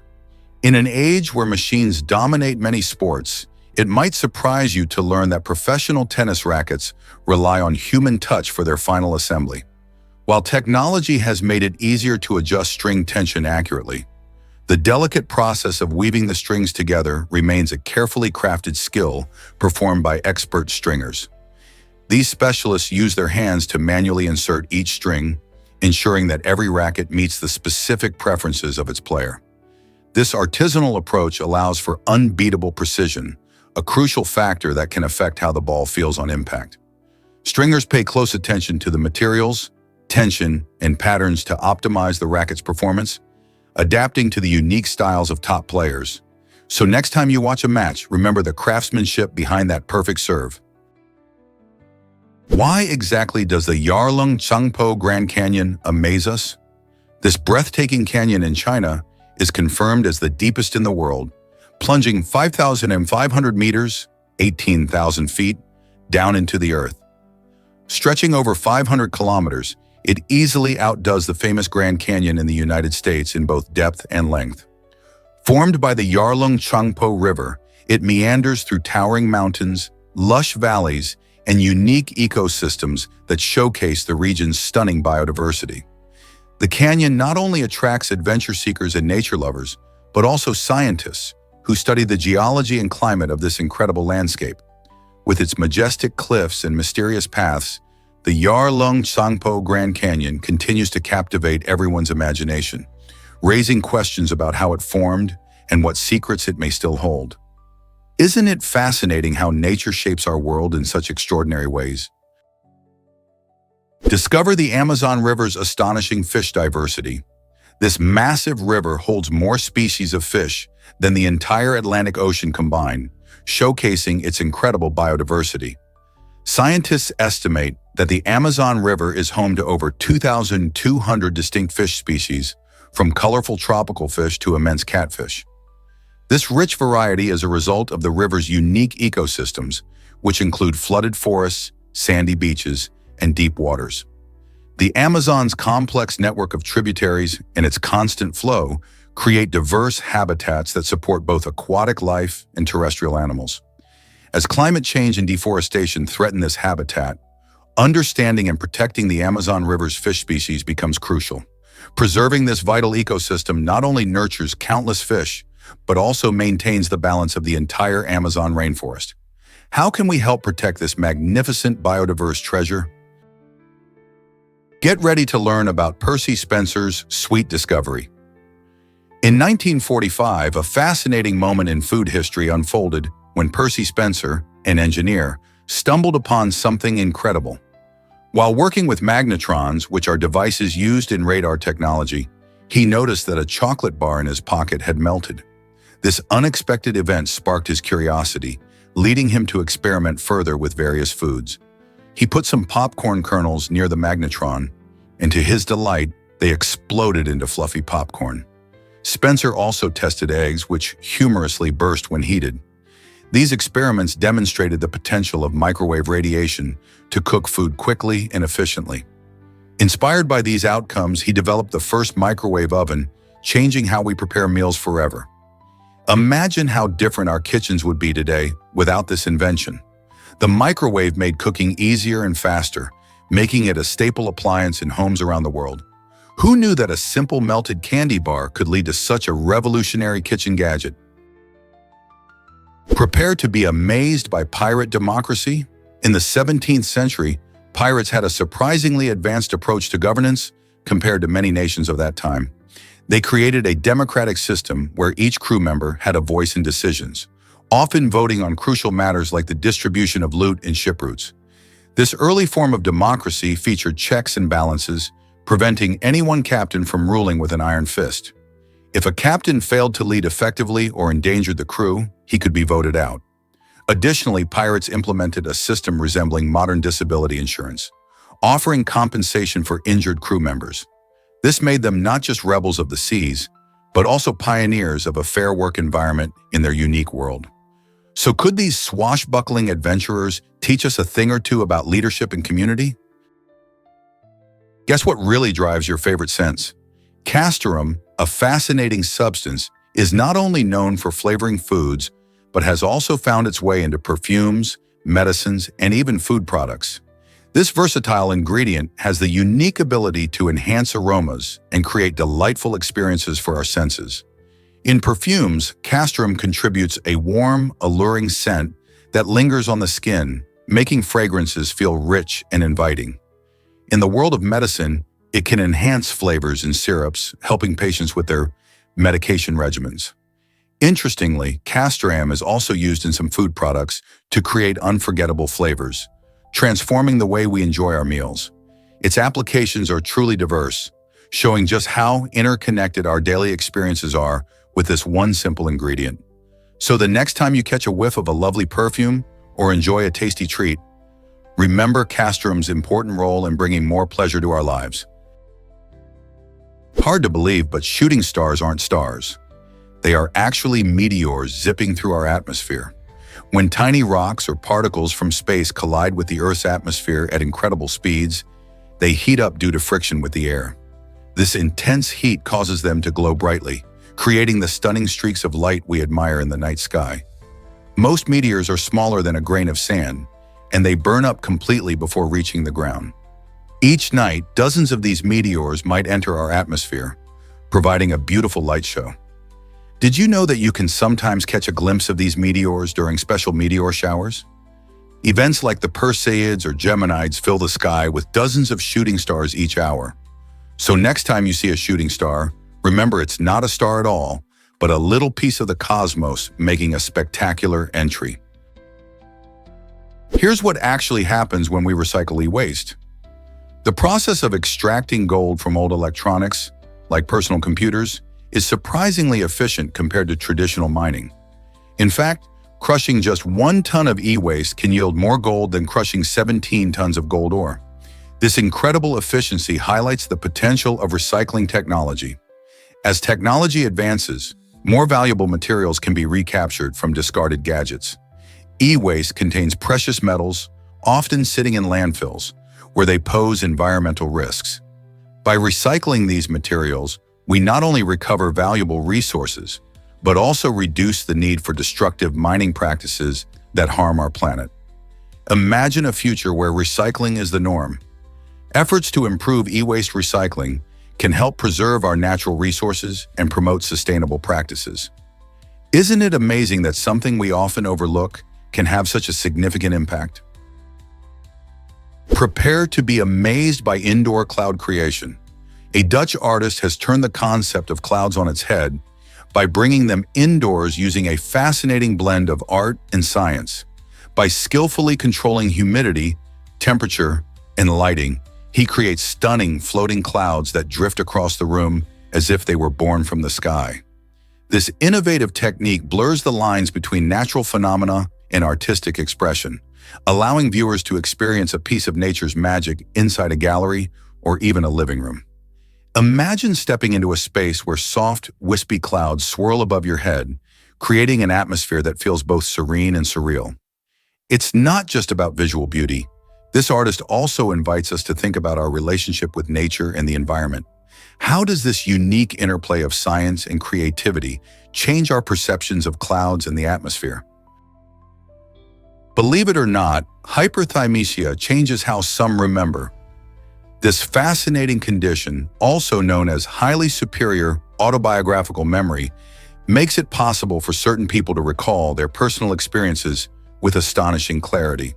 In an age where machines dominate many sports, it might surprise you to learn that professional tennis rackets rely on human touch for their final assembly. While technology has made it easier to adjust string tension accurately, the delicate process of weaving the strings together remains a carefully crafted skill performed by expert stringers. These specialists use their hands to manually insert each string, ensuring that every racket meets the specific preferences of its player. This artisanal approach allows for unbeatable precision, a crucial factor that can affect how the ball feels on impact. Stringers pay close attention to the materials, tension, and patterns to optimize the racket's performance, adapting to the unique styles of top players. So next time you watch a match, remember the craftsmanship behind that perfect serve. Why exactly does the Yarlung Changpo Grand Canyon amaze us? This breathtaking canyon in China is confirmed as the deepest in the world, plunging 5,500 meters, 18,000 feet, down into the earth. Stretching over 500 kilometers, it easily outdoes the famous Grand Canyon in the United States in both depth and length. Formed by the Yarlung Changpo River, it meanders through towering mountains, lush valleys, and unique ecosystems that showcase the region's stunning biodiversity. The canyon not only attracts adventure seekers and nature lovers, but also scientists who study the geology and climate of this incredible landscape. With its majestic cliffs and mysterious paths, the Yarlung Changpo Grand Canyon continues to captivate everyone's imagination, raising questions about how it formed and what secrets it may still hold. Isn't it fascinating how nature shapes our world in such extraordinary ways? Discover the Amazon River's astonishing fish diversity. This massive river holds more species of fish than the entire Atlantic Ocean combined, showcasing its incredible biodiversity. Scientists estimate that the Amazon River is home to over 2,200 distinct fish species, from colorful tropical fish to immense catfish. This rich variety is a result of the river's unique ecosystems, which include flooded forests, sandy beaches, and deep waters. The Amazon's complex network of tributaries and its constant flow create diverse habitats that support both aquatic life and terrestrial animals. As climate change and deforestation threaten this habitat, understanding and protecting the Amazon River's fish species becomes crucial. Preserving this vital ecosystem not only nurtures countless fish, but also maintains the balance of the entire Amazon rainforest. How can we help protect this magnificent biodiverse treasure? Get ready to learn about Percy Spencer's sweet discovery. In 1945, a fascinating moment in food history unfolded when Percy Spencer, an engineer, stumbled upon something incredible. While working with magnetrons, which are devices used in radar technology, he noticed that a chocolate bar in his pocket had melted. This unexpected event sparked his curiosity, leading him to experiment further with various foods. He put some popcorn kernels near the magnetron, and to his delight, they exploded into fluffy popcorn. Spencer also tested eggs, which humorously burst when heated. These experiments demonstrated the potential of microwave radiation to cook food quickly and efficiently. Inspired by these outcomes, he developed the first microwave oven, changing how we prepare meals forever. Imagine how different our kitchens would be today without this invention. The microwave made cooking easier and faster, making it a staple appliance in homes around the world. Who knew that a simple melted candy bar could lead to such a revolutionary kitchen gadget? Prepare to be amazed by pirate democracy? In the 17th century, pirates had a surprisingly advanced approach to governance compared to many nations of that time. They created a democratic system where each crew member had a voice in decisions, often voting on crucial matters like the distribution of loot and ship routes. This early form of democracy featured checks and balances, preventing any one captain from ruling with an iron fist. If a captain failed to lead effectively or endangered the crew, he could be voted out. Additionally, pirates implemented a system resembling modern disability insurance, offering compensation for injured crew members. This made them not just rebels of the seas, but also pioneers of a fair work environment in their unique world. So could these swashbuckling adventurers teach us a thing or two about leadership and community? Guess what really drives your favorite scents? Castoreum, a fascinating substance, is not only known for flavoring foods, but has also found its way into perfumes, medicines, and even food products. This versatile ingredient has the unique ability to enhance aromas and create delightful experiences for our senses. In perfumes, castoreum contributes a warm, alluring scent that lingers on the skin, making fragrances feel rich and inviting. In the world of medicine, it can enhance flavors in syrups, helping patients with their medication regimens. Interestingly, castoreum is also used in some food products to create unforgettable flavors, transforming the way we enjoy our meals. Its applications are truly diverse, showing just how interconnected our daily experiences are with this one simple ingredient. So the next time you catch a whiff of a lovely perfume or enjoy a tasty treat, remember castoreum's important role in bringing more pleasure to our lives. Hard to believe, but shooting stars aren't stars. They are actually meteors zipping through our atmosphere. When tiny rocks or particles from space collide with the Earth's atmosphere at incredible speeds, they heat up due to friction with the air. This intense heat causes them to glow brightly, creating the stunning streaks of light we admire in the night sky. Most meteors are smaller than a grain of sand, and they burn up completely before reaching the ground. Each night, dozens of these meteors might enter our atmosphere, providing a beautiful light show. Did you know that you can sometimes catch a glimpse of these meteors during special meteor showers? Events like the Perseids or Geminids fill the sky with dozens of shooting stars each hour. So next time you see a shooting star, remember it's not a star at all, but a little piece of the cosmos making a spectacular entry. Here's what actually happens when we recycle e-waste. The process of extracting gold from old electronics, like personal computers, is surprisingly efficient compared to traditional mining. In fact, crushing just 1 ton of e-waste can yield more gold than crushing 17 tons of gold ore. This incredible efficiency highlights the potential of recycling technology. As technology advances, more valuable materials can be recaptured from discarded gadgets. E-waste contains precious metals, often sitting in landfills, where they pose environmental risks. By recycling these materials, we not only recover valuable resources, but also reduce the need for destructive mining practices that harm our planet. Imagine a future where recycling is the norm. Efforts to improve e-waste recycling can help preserve our natural resources and promote sustainable practices. Isn't it amazing that something we often overlook can have such a significant impact? Prepare to be amazed by indoor cloud creation. A Dutch artist has turned the concept of clouds on its head by bringing them indoors using a fascinating blend of art and science. By skillfully controlling humidity, temperature, and lighting, he creates stunning floating clouds that drift across the room as if they were born from the sky. This innovative technique blurs the lines between natural phenomena and artistic expression, allowing viewers to experience a piece of nature's magic inside a gallery or even a living room. Imagine stepping into a space where soft, wispy clouds swirl above your head, creating an atmosphere that feels both serene and surreal. It's not just about visual beauty. This artist also invites us to think about our relationship with nature and the environment. How does this unique interplay of science and creativity change our perceptions of clouds and the atmosphere? Believe it or not, hyperthymesia changes how some remember. This fascinating condition, also known as highly superior autobiographical memory, makes it possible for certain people to recall their personal experiences with astonishing clarity.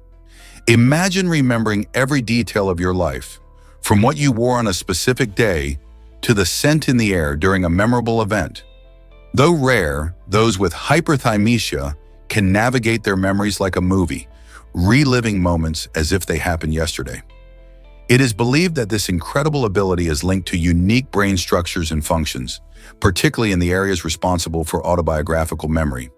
Imagine remembering every detail of your life, from what you wore on a specific day to the scent in the air during a memorable event. Though rare, those with hyperthymesia can navigate their memories like a movie, reliving moments as if they happened yesterday. It is believed that this incredible ability is linked to unique brain structures and functions, particularly in the areas responsible for autobiographical memory.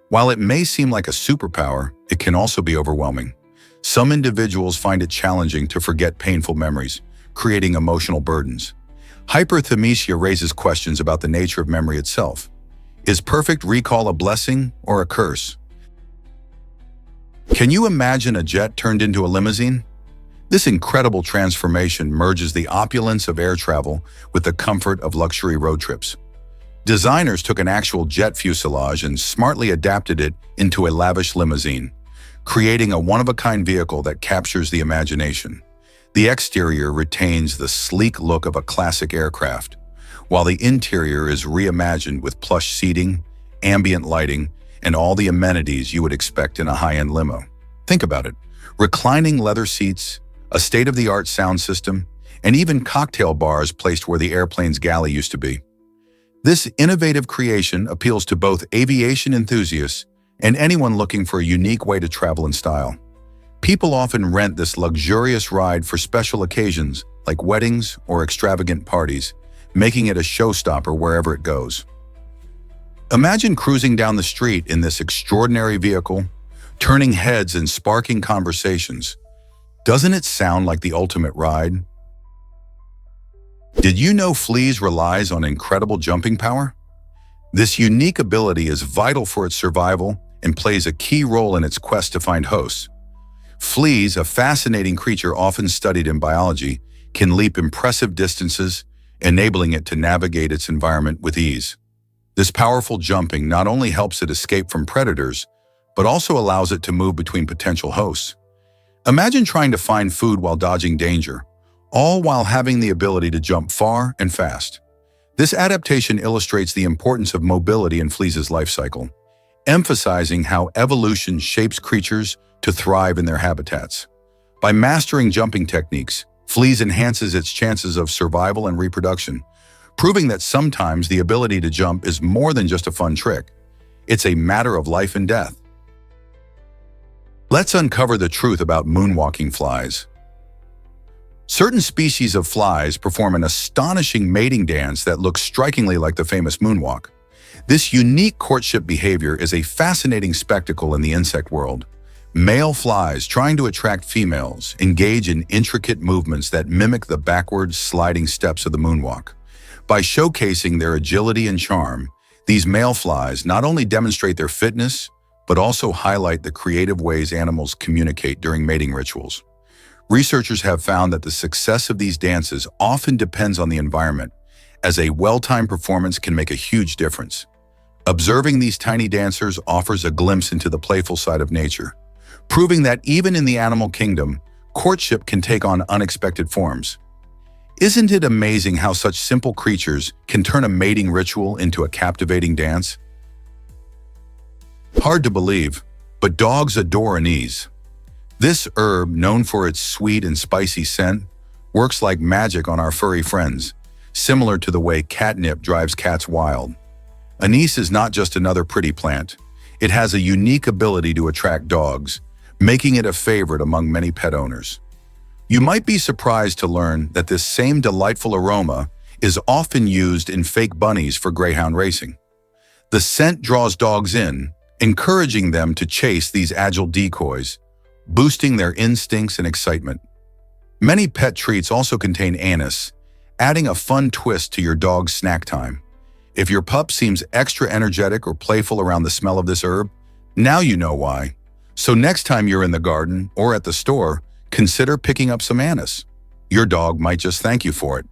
While it may seem like a superpower, it can also be overwhelming. Some individuals find it challenging to forget painful memories, creating emotional burdens. Hyperthymesia raises questions about the nature of memory itself. Is perfect recall a blessing or a curse? Can you imagine a jet turned into a limousine? This incredible transformation merges the opulence of air travel with the comfort of luxury road trips. Designers took an actual jet fuselage and smartly adapted it into a lavish limousine, creating a one-of-a-kind vehicle that captures the imagination. The exterior retains the sleek look of a classic aircraft, while the interior is reimagined with plush seating, ambient lighting, and all the amenities you would expect in a high-end limo. Think about it: reclining leather seats, a state-of-the-art sound system, and even cocktail bars placed where the airplane's galley used to be. This innovative creation appeals to both aviation enthusiasts and anyone looking for a unique way to travel in style. People often rent this luxurious ride for special occasions like weddings or extravagant parties, making it a showstopper wherever it goes. Imagine cruising down the street in this extraordinary vehicle, turning heads and sparking conversations. Doesn't it sound like the ultimate ride? Did you know fleas relies on incredible jumping power? This unique ability is vital for its survival and plays a key role in its quest to find hosts. Fleas, a fascinating creature often studied in biology, can leap impressive distances, enabling it to navigate its environment with ease. This powerful jumping not only helps it escape from predators, but also allows it to move between potential hosts. Imagine trying to find food while dodging danger, all while having the ability to jump far and fast. This adaptation illustrates the importance of mobility in fleas' life cycle, emphasizing how evolution shapes creatures to thrive in their habitats. By mastering jumping techniques, fleas enhances its chances of survival and reproduction, proving that sometimes the ability to jump is more than just a fun trick. It's a matter of life and death. Let's uncover the truth about moonwalking flies. Certain species of flies perform an astonishing mating dance that looks strikingly like the famous moonwalk. This unique courtship behavior is a fascinating spectacle in the insect world. Male flies trying to attract females engage in intricate movements that mimic the backwards sliding steps of the moonwalk. By showcasing their agility and charm, these male flies not only demonstrate their fitness, but also highlight the creative ways animals communicate during mating rituals. Researchers have found that the success of these dances often depends on the environment, as a well-timed performance can make a huge difference. Observing these tiny dancers offers a glimpse into the playful side of nature, proving that even in the animal kingdom, courtship can take on unexpected forms. Isn't it amazing how such simple creatures can turn a mating ritual into a captivating dance? Hard to believe, but dogs adore anise. This herb, known for its sweet and spicy scent, works like magic on our furry friends, similar to the way catnip drives cats wild. Anise is not just another pretty plant. It has a unique ability to attract dogs, making it a favorite among many pet owners. You might be surprised to learn that this same delightful aroma is often used in fake bunnies for greyhound racing. The scent draws dogs in, encouraging them to chase these agile decoys, boosting their instincts and excitement. Many pet treats also contain anise, adding a fun twist to your dog's snack time. If your pup seems extra energetic or playful around the smell of this herb, now you know why. So next time you're in the garden or at the store, consider picking up some anise. Your dog might just thank you for it.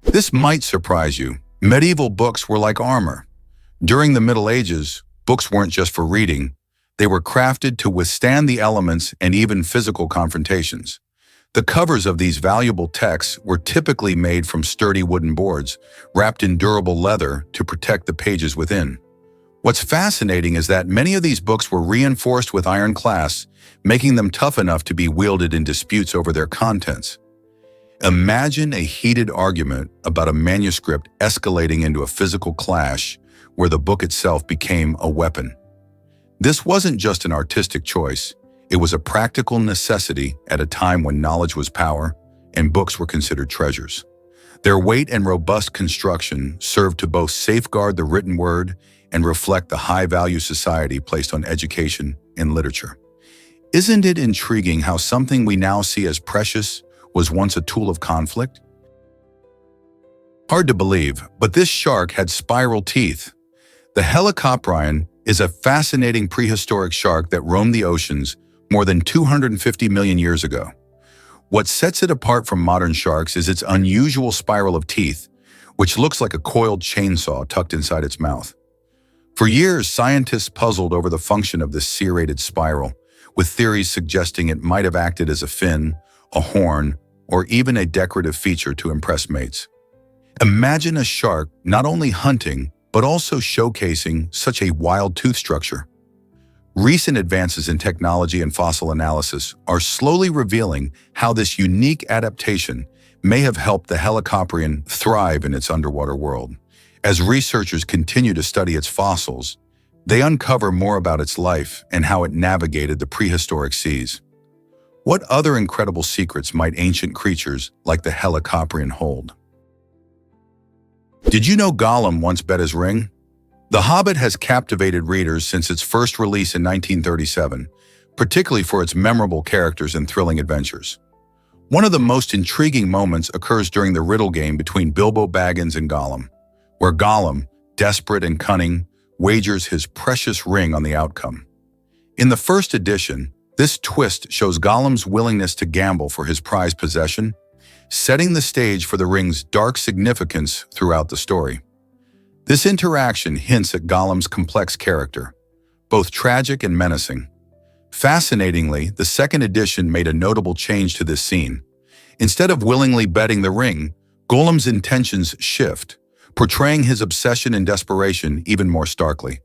This might surprise you. Medieval books were like armor. During the Middle Ages, books weren't just for reading. They were crafted to withstand the elements and even physical confrontations. The covers of these valuable texts were typically made from sturdy wooden boards, wrapped in durable leather to protect the pages within. What's fascinating is that many of these books were reinforced with iron clasps, making them tough enough to be wielded in disputes over their contents. Imagine a heated argument about a manuscript escalating into a physical clash where the book itself became a weapon. This wasn't just an artistic choice. It was a practical necessity at a time when knowledge was power and books were considered treasures. Their weight and robust construction served to both safeguard the written word and reflect the high-value society placed on education and literature. Isn't it intriguing how something we now see as precious was once a tool of conflict? Hard to believe, but this shark had spiral teeth. The helicoprion is a fascinating prehistoric shark that roamed the oceans more than 250 million years ago. What sets it apart from modern sharks is its unusual spiral of teeth, which looks like a coiled chainsaw tucked inside its mouth. For years, scientists puzzled over the function of this serrated spiral, with theories suggesting it might have acted as a fin, a horn, or even a decorative feature to impress mates. Imagine a shark not only hunting, but also showcasing such a wild tooth structure. Recent advances in technology and fossil analysis are slowly revealing how this unique adaptation may have helped the helicoprion thrive in its underwater world. As researchers continue to study its fossils, they uncover more about its life and how it navigated the prehistoric seas. What other incredible secrets might ancient creatures like the helicoprion hold? Did you know Gollum once bet his ring? The Hobbit has captivated readers since its first release in 1937, particularly for its memorable characters and thrilling adventures. One of the most intriguing moments occurs during the riddle game between Bilbo Baggins and Gollum, where Gollum, desperate and cunning, wagers his precious ring on the outcome. In the first edition, this twist shows Gollum's willingness to gamble for his prized possession, setting the stage for the ring's dark significance throughout the story. This interaction hints at Gollum's complex character, both tragic and menacing. Fascinatingly, the second edition made a notable change to this scene. Instead of willingly betting the ring, Gollum's intentions shift, portraying his obsession and desperation even more starkly.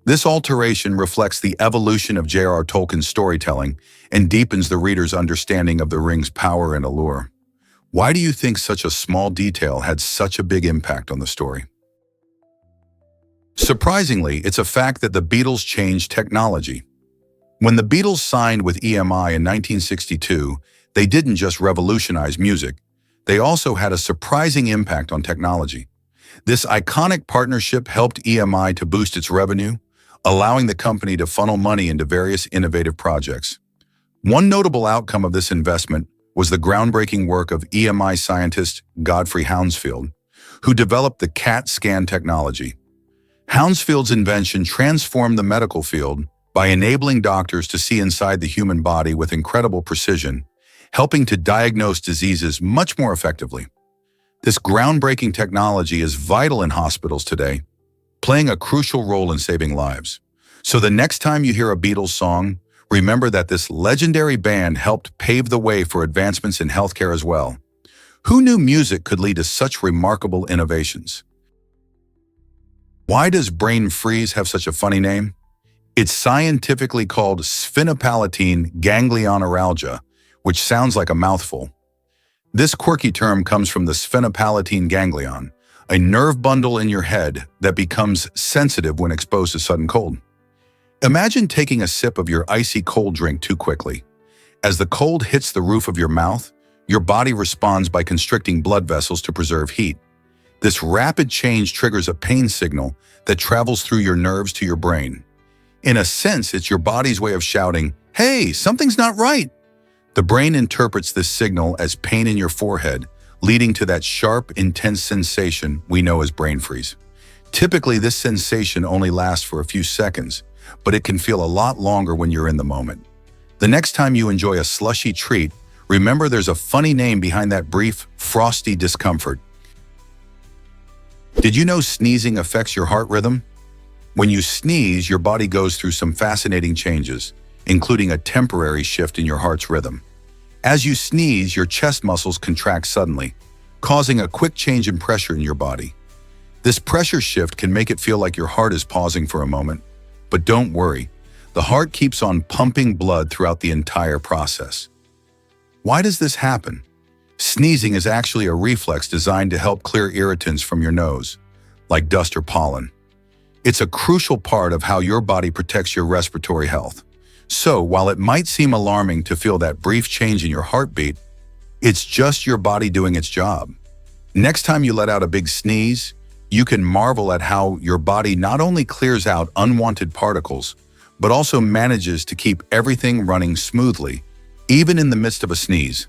This alteration reflects the evolution of J.R.R. Tolkien's storytelling and deepens the reader's understanding of the ring's power and allure. Why do you think such a small detail had such a big impact on the story? Surprisingly, it's a fact that the Beatles changed technology. When the Beatles signed with EMI in 1962, they didn't just revolutionize music, they also had a surprising impact on technology. This iconic partnership helped EMI to boost its revenue, allowing the company to funnel money into various innovative projects. One notable outcome of this investment was the groundbreaking work of EMI scientist Godfrey Hounsfield, who developed the CAT scan technology. Hounsfield's invention transformed the medical field by enabling doctors to see inside the human body with incredible precision, helping to diagnose diseases much more effectively. This groundbreaking technology is vital in hospitals today, playing a crucial role in saving lives. So the next time you hear a Beatles song, remember that this legendary band helped pave the way for advancements in healthcare as well. Who knew music could lead to such remarkable innovations? Why does brain freeze have such a funny name? It's scientifically called sphenopalatine ganglioneuralgia, which sounds like a mouthful. This quirky term comes from the sphenopalatine ganglion, a nerve bundle in your head that becomes sensitive when exposed to sudden cold. Imagine taking a sip of your icy cold drink too quickly. As the cold hits the roof of your mouth, your body responds by constricting blood vessels to preserve heat. This rapid change triggers a pain signal that travels through your nerves to your brain. In a sense, it's your body's way of shouting, "Hey, something's not right!" The brain interprets this signal as pain in your forehead, leading to that sharp, intense sensation we know as brain freeze. Typically, this sensation only lasts for a few seconds, but it can feel a lot longer when you're in the moment. The next time you enjoy a slushy treat, remember there's a funny name behind that brief, frosty discomfort. Did you know sneezing affects your heart rhythm? When you sneeze, your body goes through some fascinating changes, including a temporary shift in your heart's rhythm. As you sneeze, your chest muscles contract suddenly, causing a quick change in pressure in your body. This pressure shift can make it feel like your heart is pausing for a moment, but don't worry, the heart keeps on pumping blood throughout the entire process. Why does this happen? Sneezing is actually a reflex designed to help clear irritants from your nose, like dust or pollen. It's a crucial part of how your body protects your respiratory health. So, while it might seem alarming to feel that brief change in your heartbeat, it's just your body doing its job. Next time you let out a big sneeze, you can marvel at how your body not only clears out unwanted particles, but also manages to keep everything running smoothly, even in the midst of a sneeze.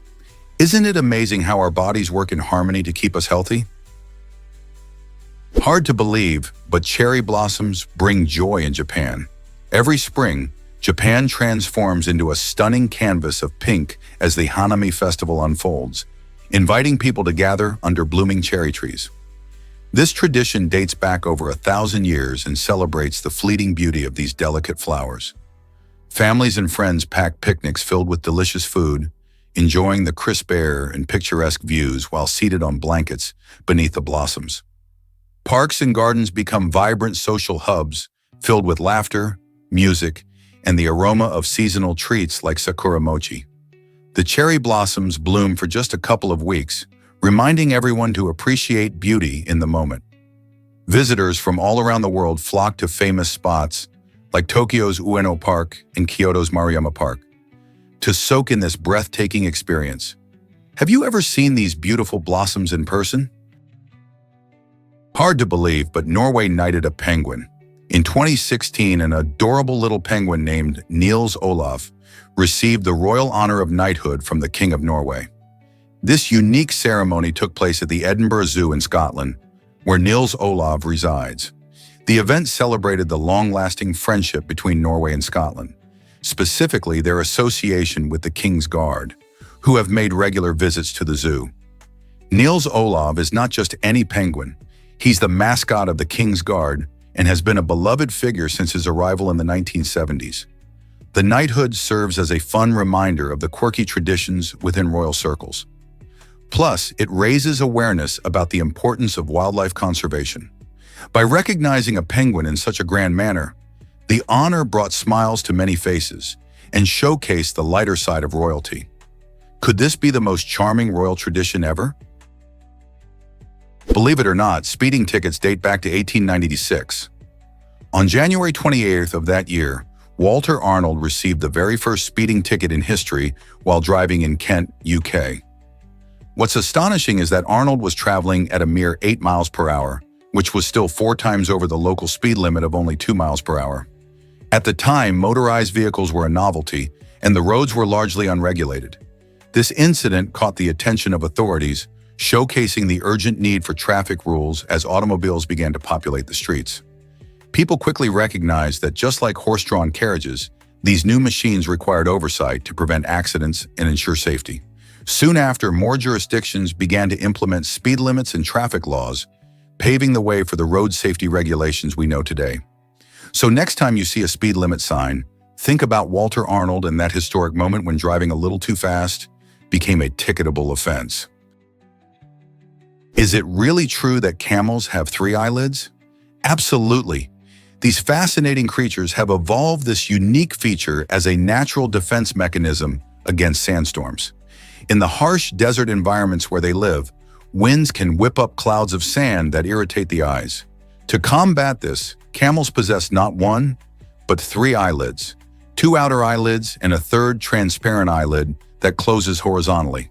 Isn't it amazing how our bodies work in harmony to keep us healthy? Hard to believe, but cherry blossoms bring joy in Japan. Every spring, Japan transforms into a stunning canvas of pink as the Hanami festival unfolds, inviting people to gather under blooming cherry trees. This tradition dates back over 1,000 years and celebrates the fleeting beauty of these delicate flowers. Families and friends pack picnics filled with delicious food, enjoying the crisp air and picturesque views while seated on blankets beneath the blossoms. Parks and gardens become vibrant social hubs filled with laughter, music, and the aroma of seasonal treats like sakura mochi. The cherry blossoms bloom for just a couple of weeks, reminding everyone to appreciate beauty in the moment. Visitors from all around the world flock to famous spots like Tokyo's Ueno Park and Kyoto's Maruyama Park to soak in this breathtaking experience. Have you ever seen these beautiful blossoms in person? Hard to believe, but Norway knighted a penguin. In 2016, an adorable little penguin named Niels Olav received the royal honor of knighthood from the King of Norway. This unique ceremony took place at the Edinburgh Zoo in Scotland, where Niels Olav resides. The event celebrated the long-lasting friendship between Norway and Scotland, specifically their association with the King's Guard, who have made regular visits to the zoo. Niels Olav is not just any penguin. He's the mascot of the King's Guard and has been a beloved figure since his arrival in the 1970s. The knighthood serves as a fun reminder of the quirky traditions within royal circles. Plus, it raises awareness about the importance of wildlife conservation. By recognizing a penguin in such a grand manner, the honor brought smiles to many faces and showcased the lighter side of royalty. Could this be the most charming royal tradition ever? Believe it or not, speeding tickets date back to 1896. On January 28th of that year, Walter Arnold received the very first speeding ticket in history while driving in Kent, UK. What's astonishing is that Arnold was traveling at a mere 8 miles per hour, which was still 4 times over the local speed limit of only 2 miles per hour. At the time, motorized vehicles were a novelty, and the roads were largely unregulated. This incident caught the attention of authorities, showcasing the urgent need for traffic rules as automobiles began to populate the streets. People quickly recognized that just like horse-drawn carriages, these new machines required oversight to prevent accidents and ensure safety. Soon after, more jurisdictions began to implement speed limits and traffic laws, paving the way for the road safety regulations we know today. So next time you see a speed limit sign, think about Walter Arnold and that historic moment when driving a little too fast became a ticketable offense. Is it really true that camels have 3 eyelids? Absolutely. These fascinating creatures have evolved this unique feature as a natural defense mechanism against sandstorms. In the harsh desert environments where they live, winds can whip up clouds of sand that irritate the eyes. To combat this, camels possess not 1, but 3 eyelids, 2 outer eyelids and a 3rd transparent eyelid that closes horizontally.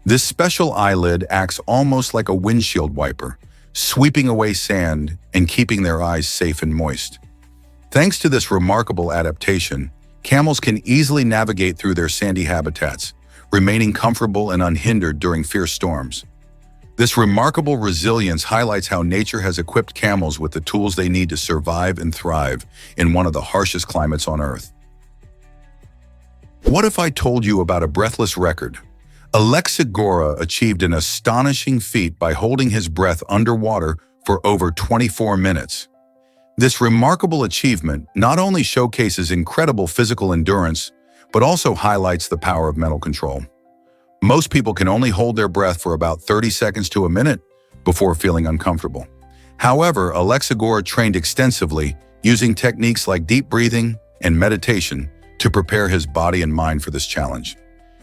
This special eyelid acts almost like a windshield wiper, sweeping away sand and keeping their eyes safe and moist. Thanks to this remarkable adaptation, camels can easily navigate through their sandy habitats, remaining comfortable and unhindered during fierce storms. This remarkable resilience highlights how nature has equipped camels with the tools they need to survive and thrive in one of the harshest climates on Earth. What if I told you about a breathless record? Alexagora achieved an astonishing feat by holding his breath underwater for over 24 minutes. This remarkable achievement not only showcases incredible physical endurance, but also highlights the power of mental control. Most people can only hold their breath for about 30 seconds to a minute before feeling uncomfortable. However, Alexagora trained extensively using techniques like deep breathing and meditation to prepare his body and mind for this challenge.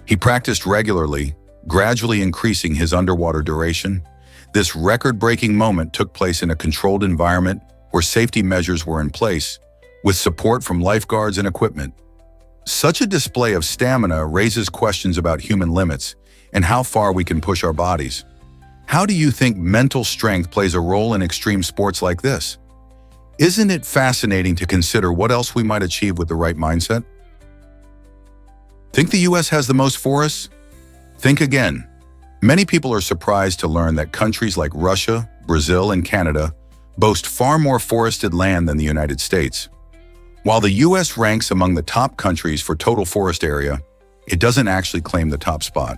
He practiced regularly, gradually increasing his underwater duration. This record-breaking moment took place in a controlled environment where safety measures were in place, with support from lifeguards and equipment. Such a display of stamina raises questions about human limits and how far we can push our bodies. How do you think mental strength plays a role in extreme sports like this? Isn't it fascinating to consider what else we might achieve with the right mindset? Think the US has the most forests? Think again. Many people are surprised to learn that countries like Russia, Brazil, and Canada boast far more forested land than the United States. While the US ranks among the top countries for total forest area, it doesn't actually claim the top spot.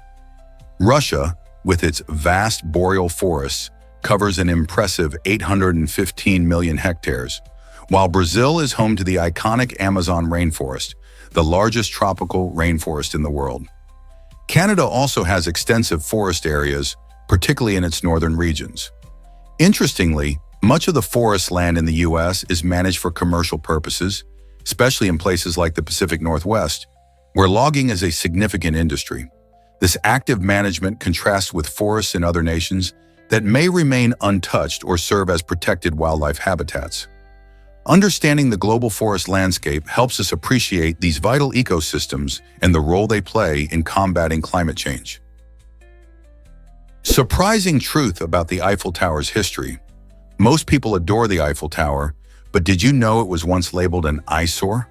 Russia, with its vast boreal forests, covers an impressive 815 million hectares, while Brazil is home to the iconic Amazon rainforest, the largest tropical rainforest in the world. Canada also has extensive forest areas, particularly in its northern regions. Interestingly, much of the forest land in the US is managed for commercial purposes, especially in places like the Pacific Northwest, where logging is a significant industry. This active management contrasts with forests in other nations that may remain untouched or serve as protected wildlife habitats. Understanding the global forest landscape helps us appreciate these vital ecosystems and the role they play in combating climate change. Surprising truth about the Eiffel Tower's history. Most people adore the Eiffel Tower, but did you know it was once labeled an eyesore?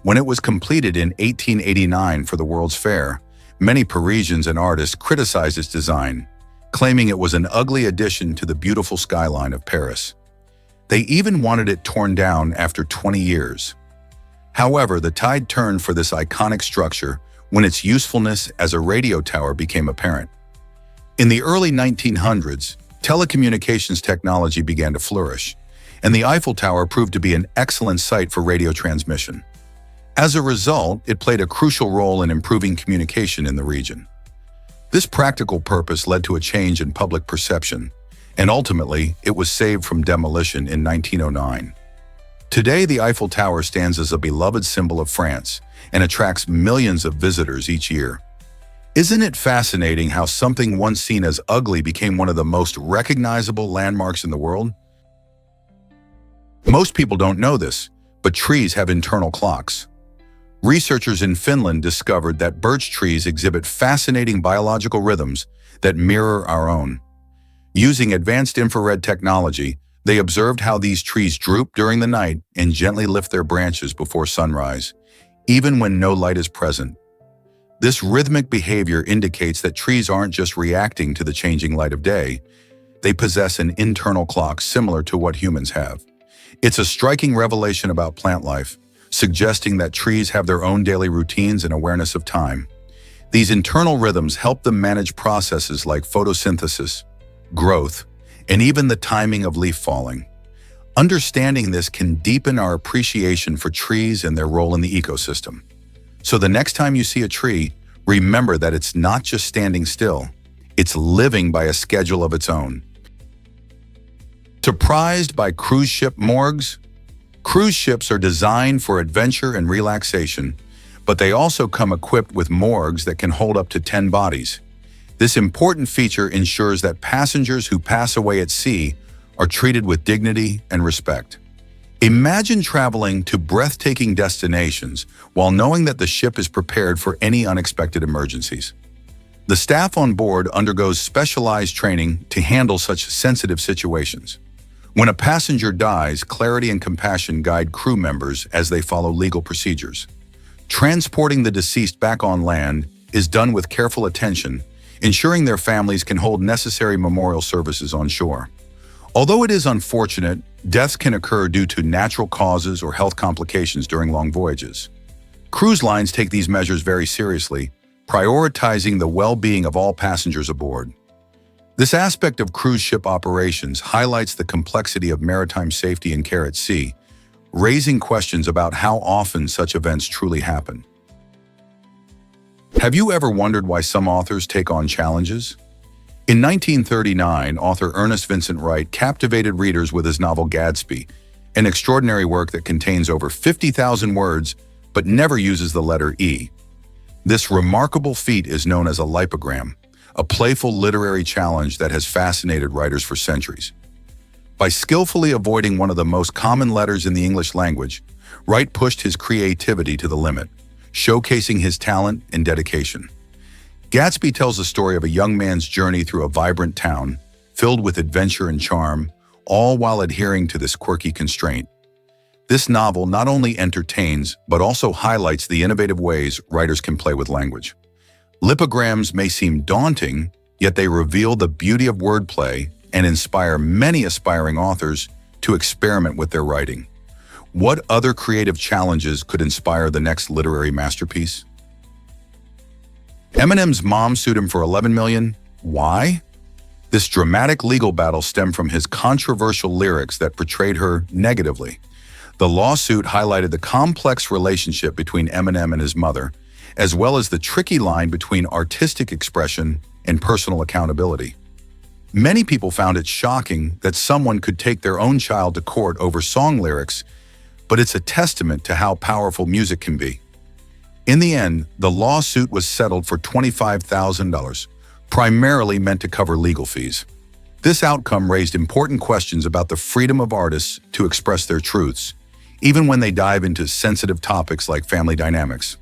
When it was completed in 1889 for the World's Fair, many Parisians and artists criticized its design, claiming it was an ugly addition to the beautiful skyline of Paris. They even wanted it torn down after 20 years. However, the tide turned for this iconic structure when its usefulness as a radio tower became apparent. In the early 1900s, telecommunications technology began to flourish, and the Eiffel Tower proved to be an excellent site for radio transmission. As a result, it played a crucial role in improving communication in the region. This practical purpose led to a change in public perception, and ultimately, it was saved from demolition in 1909. Today, the Eiffel Tower stands as a beloved symbol of France and attracts millions of visitors each year. Isn't it fascinating how something once seen as ugly became one of the most recognizable landmarks in the world? Most people don't know this, but trees have internal clocks. Researchers in Finland discovered that birch trees exhibit fascinating biological rhythms that mirror our own. Using advanced infrared technology, they observed how these trees droop during the night and gently lift their branches before sunrise, even when no light is present. This rhythmic behavior indicates that trees aren't just reacting to the changing light of day. They possess an internal clock similar to what humans have. It's a striking revelation about plant life, suggesting that trees have their own daily routines and awareness of time. These internal rhythms help them manage processes like photosynthesis, growth, and even the timing of leaf falling. Understanding this can deepen our appreciation for trees and their role in the ecosystem. So the next time you see a tree, remember that it's not just standing still, it's living by a schedule of its own. Surprised by cruise ship morgues? Cruise ships are designed for adventure and relaxation, but they also come equipped with morgues that can hold up to 10 bodies. This important feature ensures that passengers who pass away at sea are treated with dignity and respect. Imagine traveling to breathtaking destinations while knowing that the ship is prepared for any unexpected emergencies. The staff on board undergoes specialized training to handle such sensitive situations. When a passenger dies, clarity and compassion guide crew members as they follow legal procedures. Transporting the deceased back on land is done with careful attention, ensuring their families can hold necessary memorial services on shore. Although it is unfortunate, deaths can occur due to natural causes or health complications during long voyages. Cruise lines take these measures very seriously, prioritizing the well-being of all passengers aboard. This aspect of cruise ship operations highlights the complexity of maritime safety and care at sea, raising questions about how often such events truly happen. Have you ever wondered why some authors take on challenges? In 1939, author Ernest Vincent Wright captivated readers with his novel Gadsby, an extraordinary work that contains over 50,000 words but never uses the letter E. This remarkable feat is known as a lipogram, a playful literary challenge that has fascinated writers for centuries. By skillfully avoiding one of the most common letters in the English language, Wright pushed his creativity to the limit, showcasing his talent and dedication. Gatsby tells the story of a young man's journey through a vibrant town, filled with adventure and charm, all while adhering to this quirky constraint. This novel not only entertains, but also highlights the innovative ways writers can play with language. Lipograms may seem daunting, yet they reveal the beauty of wordplay and inspire many aspiring authors to experiment with their writing. What other creative challenges could inspire the next literary masterpiece? Eminem's mom sued him for $11 million. Why? This dramatic legal battle stemmed from his controversial lyrics that portrayed her negatively. The lawsuit highlighted the complex relationship between Eminem and his mother, as well as the tricky line between artistic expression and personal accountability. Many people found it shocking that someone could take their own child to court over song lyrics, but it's a testament to how powerful music can be. In the end, the lawsuit was settled for $25,000, primarily meant to cover legal fees. This outcome raised important questions about the freedom of artists to express their truths, even when they dive into sensitive topics like family dynamics.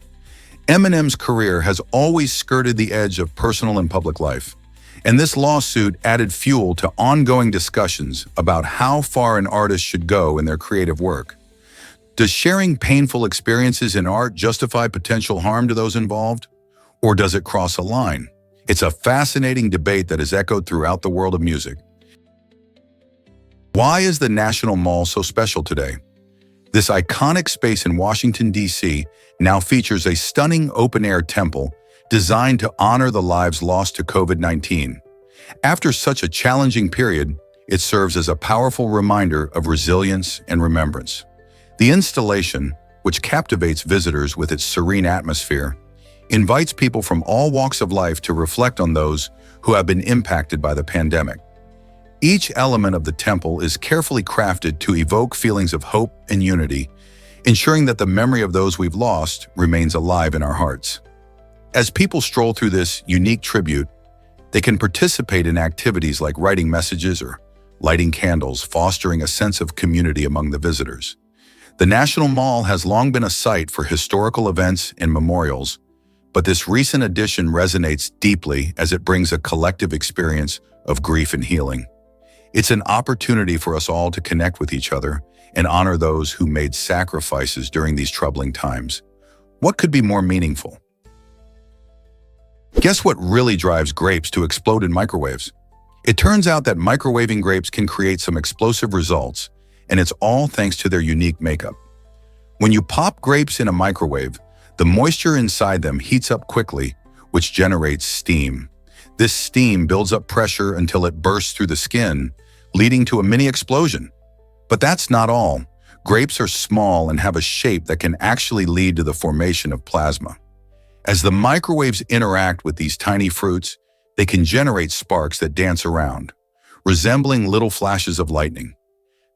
Eminem's career has always skirted the edge of personal and public life, and this lawsuit added fuel to ongoing discussions about how far an artist should go in their creative work. Does sharing painful experiences in art justify potential harm to those involved? Or does it cross a line? It's a fascinating debate that is echoed throughout the world of music. Why is the National Mall so special today? This iconic space in Washington, D.C. now features a stunning open-air temple designed to honor the lives lost to COVID-19. After such a challenging period, it serves as a powerful reminder of resilience and remembrance. The installation, which captivates visitors with its serene atmosphere, invites people from all walks of life to reflect on those who have been impacted by the pandemic. Each element of the temple is carefully crafted to evoke feelings of hope and unity, ensuring that the memory of those we've lost remains alive in our hearts. As people stroll through this unique tribute, they can participate in activities like writing messages or lighting candles, fostering a sense of community among the visitors. The National Mall has long been a site for historical events and memorials, but this recent addition resonates deeply as it brings a collective experience of grief and healing. It's an opportunity for us all to connect with each other and honor those who made sacrifices during these troubling times. What could be more meaningful? Guess what really drives grapes to explode in microwaves? It turns out that microwaving grapes can create some explosive results, and it's all thanks to their unique makeup. When you pop grapes in a microwave, the moisture inside them heats up quickly, which generates steam. This steam builds up pressure until it bursts through the skin, leading to a mini explosion. But that's not all. Grapes are small and have a shape that can actually lead to the formation of plasma. As the microwaves interact with these tiny fruits, they can generate sparks that dance around, resembling little flashes of lightning.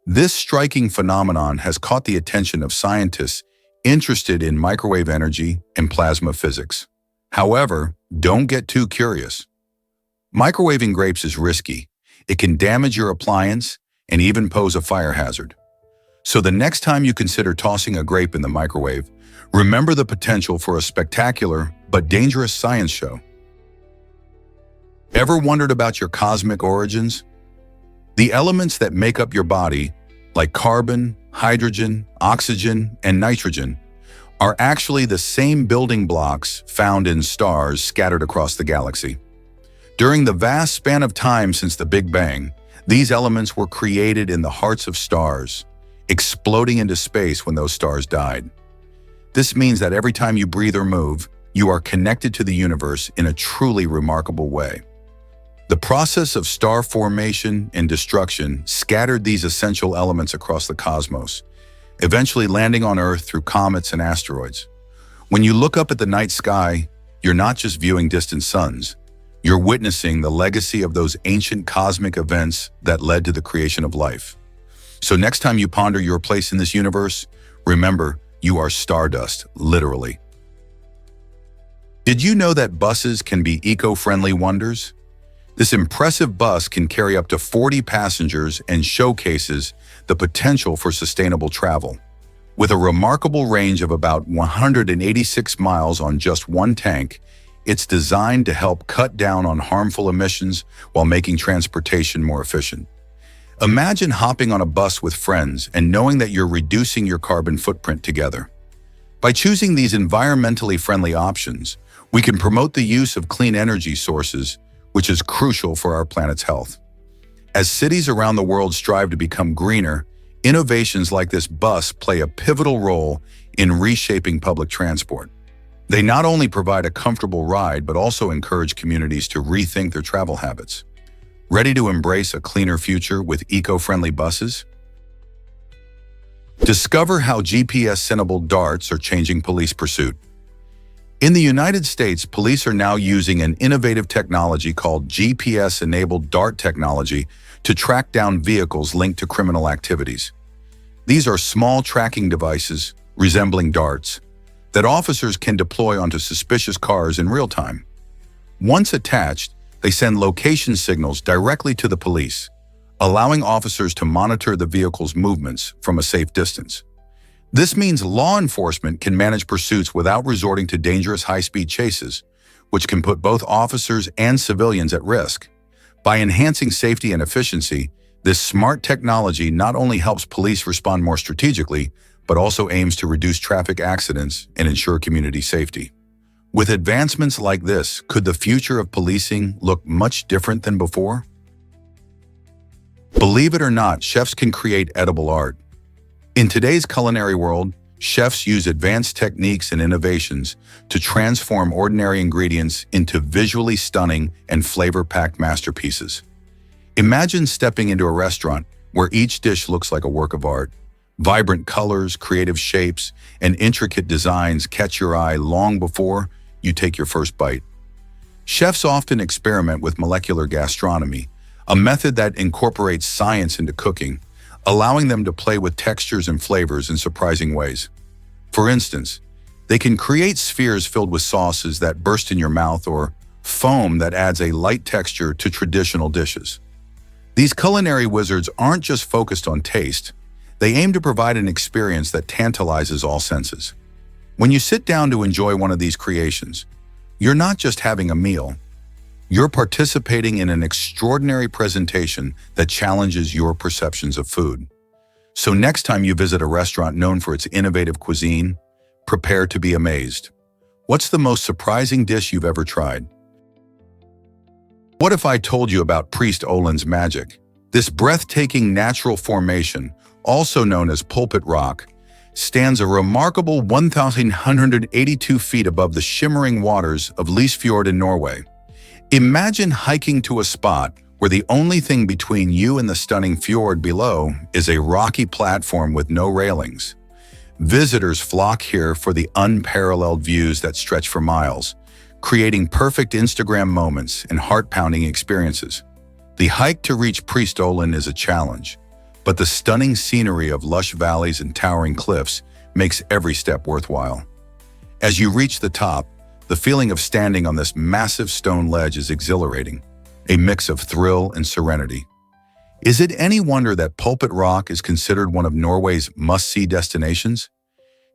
This striking phenomenon has caught the attention of scientists interested in microwave energy and plasma physics. However, don't get too curious. Microwaving grapes is risky. It can damage your appliance and even pose a fire hazard. So the next time you consider tossing a grape in the microwave, remember the potential for a spectacular but dangerous science show. Ever wondered about your cosmic origins? The elements that make up your body, like carbon, hydrogen, oxygen, and nitrogen, are actually the same building blocks found in stars scattered across the galaxy. During the vast span of time since the Big Bang, these elements were created in the hearts of stars, exploding into space when those stars died. This means that every time you breathe or move, you are connected to the universe in a truly remarkable way. The process of star formation and destruction scattered these essential elements across the cosmos, eventually landing on Earth through comets and asteroids. When you look up at the night sky, you're not just viewing distant suns. You're witnessing the legacy of those ancient cosmic events that led to the creation of life. So next time you ponder your place in this universe, remember, you are stardust, literally. Did you know that buses can be eco-friendly wonders? This impressive bus can carry up to 40 passengers and showcases the potential for sustainable travel. With a remarkable range of about 186 miles on just one tank, it's designed to help cut down on harmful emissions while making transportation more efficient. Imagine hopping on a bus with friends and knowing that you're reducing your carbon footprint together. By choosing these environmentally friendly options, we can promote the use of clean energy sources, which is crucial for our planet's health. As cities around the world strive to become greener, innovations like this bus play a pivotal role in reshaping public transport. They not only provide a comfortable ride, but also encourage communities to rethink their travel habits. Ready to embrace a cleaner future with eco-friendly buses? Discover how GPS-enabled darts are changing police pursuit. In the United States, police are now using an innovative technology called GPS-enabled dart technology to track down vehicles linked to criminal activities. These are small tracking devices, resembling darts, that officers can deploy onto suspicious cars in real time. Once attached, they send location signals directly to the police, allowing officers to monitor the vehicle's movements from a safe distance. This means law enforcement can manage pursuits without resorting to dangerous high-speed chases, which can put both officers and civilians at risk. By enhancing safety and efficiency, this smart technology not only helps police respond more strategically, but also aims to reduce traffic accidents and ensure community safety. With advancements like this, could the future of policing look much different than before? Believe it or not, chefs can create edible art. In today's culinary world, chefs use advanced techniques and innovations to transform ordinary ingredients into visually stunning and flavor-packed masterpieces. Imagine stepping into a restaurant where each dish looks like a work of art. Vibrant colors, creative shapes, and intricate designs catch your eye long before you take your first bite. Chefs often experiment with molecular gastronomy, a method that incorporates science into cooking, allowing them to play with textures and flavors in surprising ways. For instance, they can create spheres filled with sauces that burst in your mouth or foam that adds a light texture to traditional dishes. These culinary wizards aren't just focused on taste, they aim to provide an experience that tantalizes all senses. When you sit down to enjoy one of these creations, you're not just having a meal, you're participating in an extraordinary presentation that challenges your perceptions of food. So next time you visit a restaurant known for its innovative cuisine, prepare to be amazed. What's the most surprising dish you've ever tried? What if I told you about Priest Olin's magic? This breathtaking natural formation, also known as Pulpit Rock, stands a remarkable 1,182 feet above the shimmering waters of Lysfjord in Norway. Imagine hiking to a spot where the only thing between you and the stunning fjord below is a rocky platform with no railings. Visitors flock here for the unparalleled views that stretch for miles, creating perfect Instagram moments and heart-pounding experiences. The hike to reach Priest Olin is a challenge, but the stunning scenery of lush valleys and towering cliffs makes every step worthwhile. As you reach the top, the feeling of standing on this massive stone ledge is exhilarating, a mix of thrill and serenity. Is it any wonder that Pulpit Rock is considered one of Norway's must-see destinations?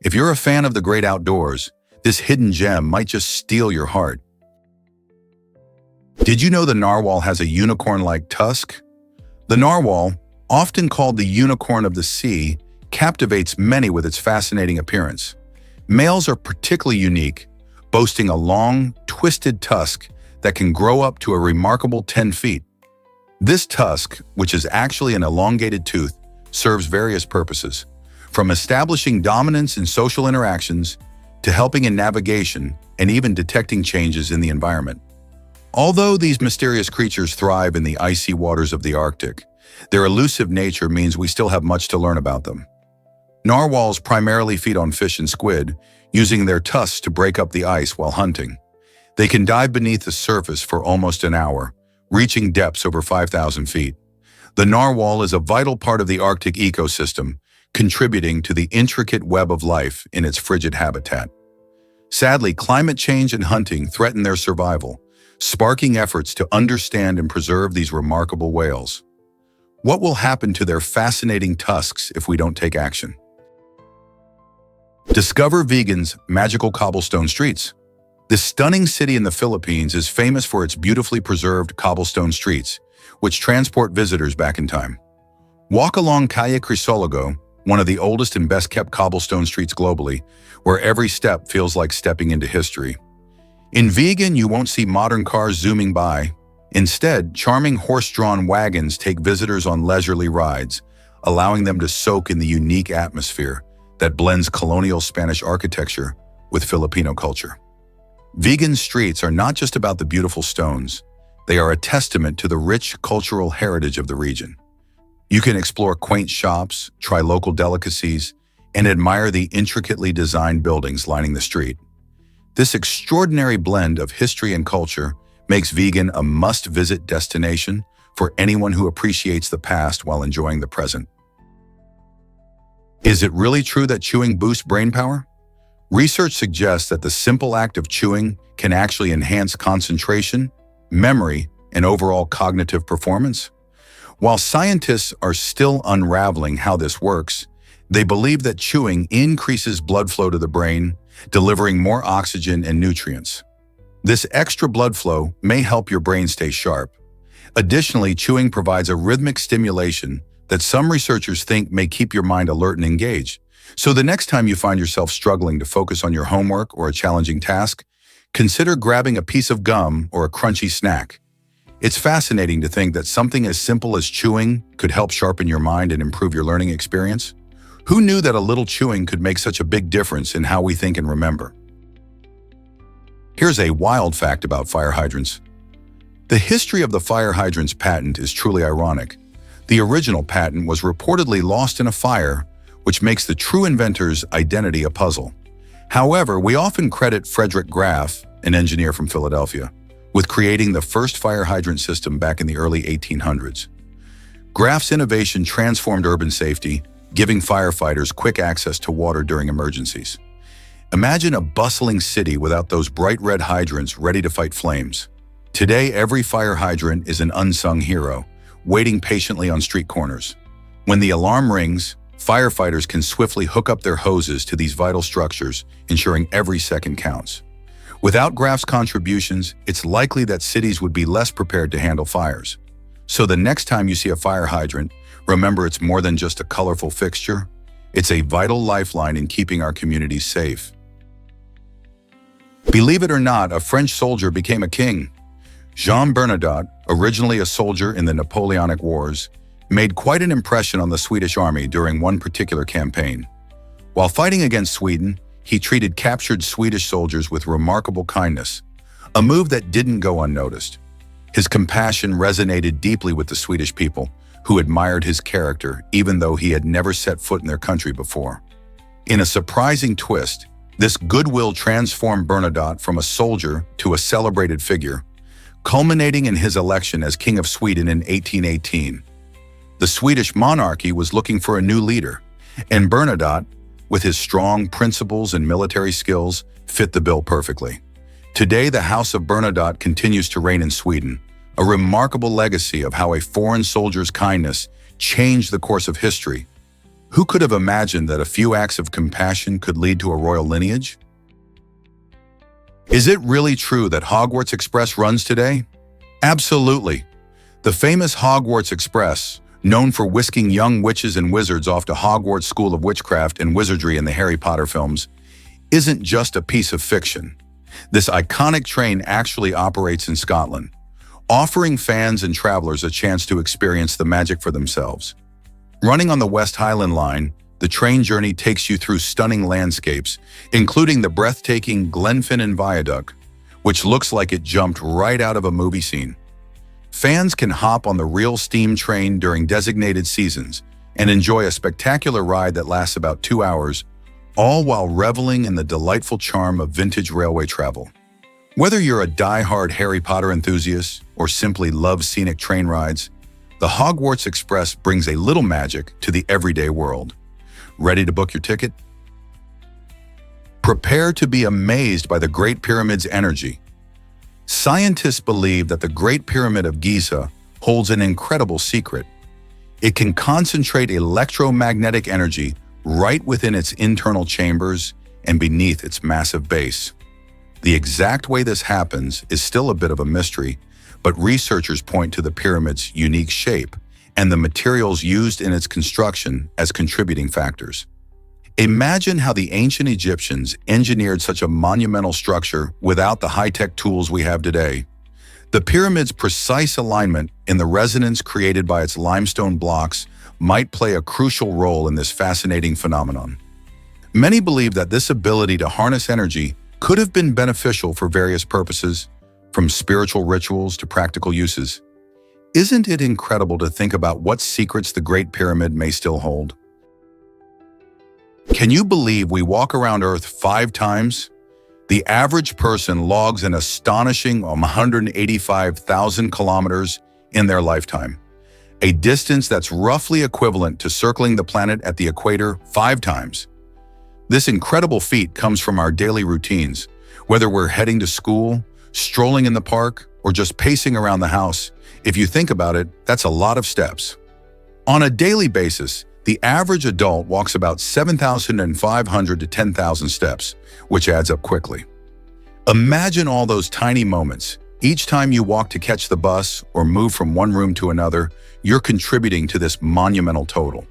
If you're a fan of the great outdoors, this hidden gem might just steal your heart. Did you know the narwhal has a unicorn-like tusk? The narwhal, often called the unicorn of the sea, captivates many with its fascinating appearance. Males are particularly unique, boasting a long, twisted tusk that can grow up to a remarkable 10 feet. This tusk, which is actually an elongated tooth, serves various purposes, from establishing dominance in social interactions to helping in navigation and even detecting changes in the environment. Although these mysterious creatures thrive in the icy waters of the Arctic, their elusive nature means we still have much to learn about them. Narwhals primarily feed on fish and squid, using their tusks to break up the ice while hunting. They can dive beneath the surface for almost an hour, reaching depths over 5,000 feet. The narwhal is a vital part of the Arctic ecosystem, contributing to the intricate web of life in its frigid habitat. Sadly, climate change and hunting threaten their survival, sparking efforts to understand and preserve these remarkable whales. What will happen to their fascinating tusks if we don't take action? Discover Vigan's magical cobblestone streets. This stunning city in the Philippines is famous for its beautifully preserved cobblestone streets, which transport visitors back in time. Walk along Calle Crisologo, one of the oldest and best-kept cobblestone streets globally, where every step feels like stepping into history. In Vigan, you won't see modern cars zooming by. Instead, charming horse-drawn wagons take visitors on leisurely rides, allowing them to soak in the unique atmosphere that blends colonial Spanish architecture with Filipino culture. Vigan streets are not just about the beautiful stones, they are a testament to the rich cultural heritage of the region. You can explore quaint shops, try local delicacies, and admire the intricately designed buildings lining the street. This extraordinary blend of history and culture makes Vigan a must-visit destination for anyone who appreciates the past while enjoying the present. Is it really true that chewing boosts brain power? Research suggests that the simple act of chewing can actually enhance concentration, memory, and overall cognitive performance. While scientists are still unraveling how this works, they believe that chewing increases blood flow to the brain, delivering more oxygen and nutrients. This extra blood flow may help your brain stay sharp. Additionally, chewing provides a rhythmic stimulation that some researchers think may keep your mind alert and engaged. So the next time you find yourself struggling to focus on your homework or a challenging task, consider grabbing a piece of gum or a crunchy snack. It's fascinating to think that something as simple as chewing could help sharpen your mind and improve your learning experience. Who knew that a little chewing could make such a big difference in how we think and remember? Here's a wild fact about fire hydrants. The history of the fire hydrant's patent is truly ironic. The original patent was reportedly lost in a fire, which makes the true inventor's identity a puzzle. However, we often credit Frederick Graff, an engineer from Philadelphia, with creating the first fire hydrant system back in the early 1800s. Graff's innovation transformed urban safety, giving firefighters quick access to water during emergencies. Imagine a bustling city without those bright red hydrants ready to fight flames. Today, every fire hydrant is an unsung hero, waiting patiently on street corners. When the alarm rings, firefighters can swiftly hook up their hoses to these vital structures, ensuring every second counts. Without Graff's contributions, it's likely that cities would be less prepared to handle fires. So the next time you see a fire hydrant, remember it's more than just a colorful fixture. It's a vital lifeline in keeping our communities safe. Believe it or not, a French soldier became a king. Jean Bernadotte, originally a soldier in the Napoleonic Wars, made quite an impression on the Swedish army during one particular campaign. While fighting against Sweden, he treated captured Swedish soldiers with remarkable kindness, a move that didn't go unnoticed. His compassion resonated deeply with the Swedish people, who admired his character even though he had never set foot in their country before. In a surprising twist, this goodwill transformed Bernadotte from a soldier to a celebrated figure, culminating in his election as King of Sweden in 1818. The Swedish monarchy was looking for a new leader, and Bernadotte, with his strong principles and military skills, fit the bill perfectly. Today, the House of Bernadotte continues to reign in Sweden, a remarkable legacy of how a foreign soldier's kindness changed the course of history. Who could have imagined that a few acts of compassion could lead to a royal lineage? Is it really true that Hogwarts Express runs today? Absolutely. The famous Hogwarts Express, known for whisking young witches and wizards off to Hogwarts School of Witchcraft and Wizardry in the Harry Potter films, isn't just a piece of fiction. This iconic train actually operates in Scotland, offering fans and travelers a chance to experience the magic for themselves. Running on the West Highland Line, the train journey takes you through stunning landscapes, including the breathtaking Glenfinnan Viaduct, which looks like it jumped right out of a movie scene. Fans can hop on the real steam train during designated seasons and enjoy a spectacular ride that lasts about 2 hours, all while reveling in the delightful charm of vintage railway travel. Whether you're a die-hard Harry Potter enthusiast or simply love scenic train rides, the Hogwarts Express brings a little magic to the everyday world. Ready to book your ticket? Prepare to be amazed by the Great Pyramid's energy. Scientists believe that the Great Pyramid of Giza holds an incredible secret. It can concentrate electromagnetic energy right within its internal chambers and beneath its massive base. The exact way this happens is still a bit of a mystery, but researchers point to the pyramid's unique shape and the materials used in its construction as contributing factors. Imagine how the ancient Egyptians engineered such a monumental structure without the high-tech tools we have today. The pyramid's precise alignment and the resonance created by its limestone blocks might play a crucial role in this fascinating phenomenon. Many believe that this ability to harness energy could have been beneficial for various purposes, from spiritual rituals to practical uses. Isn't it incredible to think about what secrets the Great Pyramid may still hold? Can you believe we walk around Earth 5 times? The average person logs an astonishing 185,000 kilometers in their lifetime, a distance that's roughly equivalent to circling the planet at the equator 5 times. This incredible feat comes from our daily routines, whether we're heading to school, strolling in the park, or just pacing around the house. If you think about it, that's a lot of steps. On a daily basis, the average adult walks about 7,500 to 10,000 steps, which adds up quickly. Imagine all those tiny moments. Each time you walk to catch the bus or move from one room to another, you're contributing to this monumental total.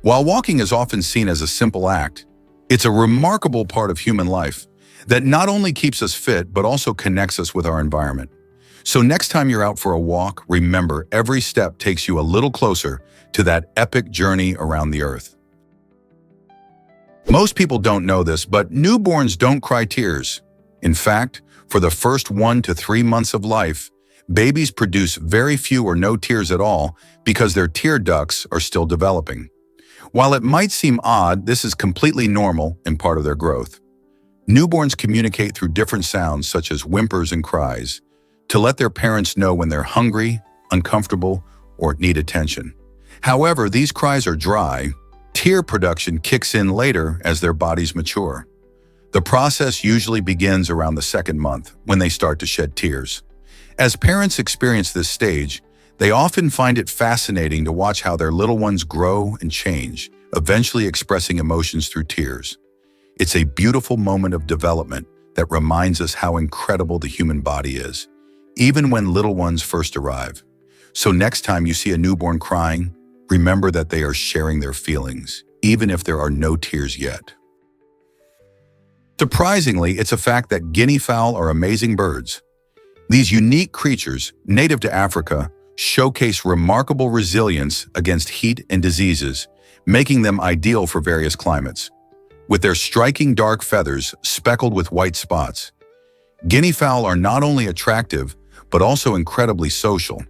While walking is often seen as a simple act, it's a remarkable part of human life that not only keeps us fit, but also connects us with our environment. So next time you're out for a walk, remember every step takes you a little closer to that epic journey around the earth. Most people don't know this, but newborns don't cry tears. In fact, for the first 1 to 3 months of life, babies produce very few or no tears at all because their tear ducts are still developing. While it might seem odd, this is completely normal and part of their growth. Newborns communicate through different sounds such as whimpers and cries to let their parents know when they're hungry, uncomfortable, or need attention. However, these cries are dry. Tear production kicks in later as their bodies mature. The process usually begins around the 2nd month when they start to shed tears. As parents experience this stage, they often find it fascinating to watch how their little ones grow and change, eventually expressing emotions through tears. It's a beautiful moment of development that reminds us how incredible the human body is, even when little ones first arrive. So next time you see a newborn crying, remember that they are sharing their feelings, even if there are no tears yet. Surprisingly, it's a fact that guinea fowl are amazing birds. These unique creatures, native to Africa, showcase remarkable resilience against heat and diseases, making them ideal for various climates. With their striking dark feathers speckled with white spots, guinea fowl are not only attractive, but also incredibly social.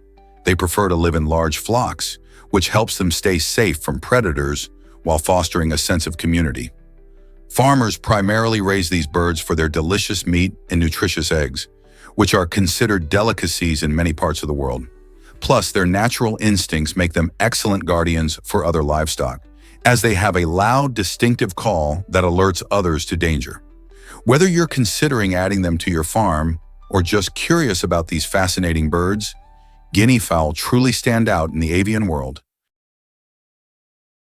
They prefer to live in large flocks, which helps them stay safe from predators while fostering a sense of community. Farmers primarily raise these birds for their delicious meat and nutritious eggs, which are considered delicacies in many parts of the world. Plus, their natural instincts make them excellent guardians for other livestock, as they have a loud, distinctive call that alerts others to danger. Whether you're considering adding them to your farm or just curious about these fascinating birds, guinea fowl truly stand out in the avian world.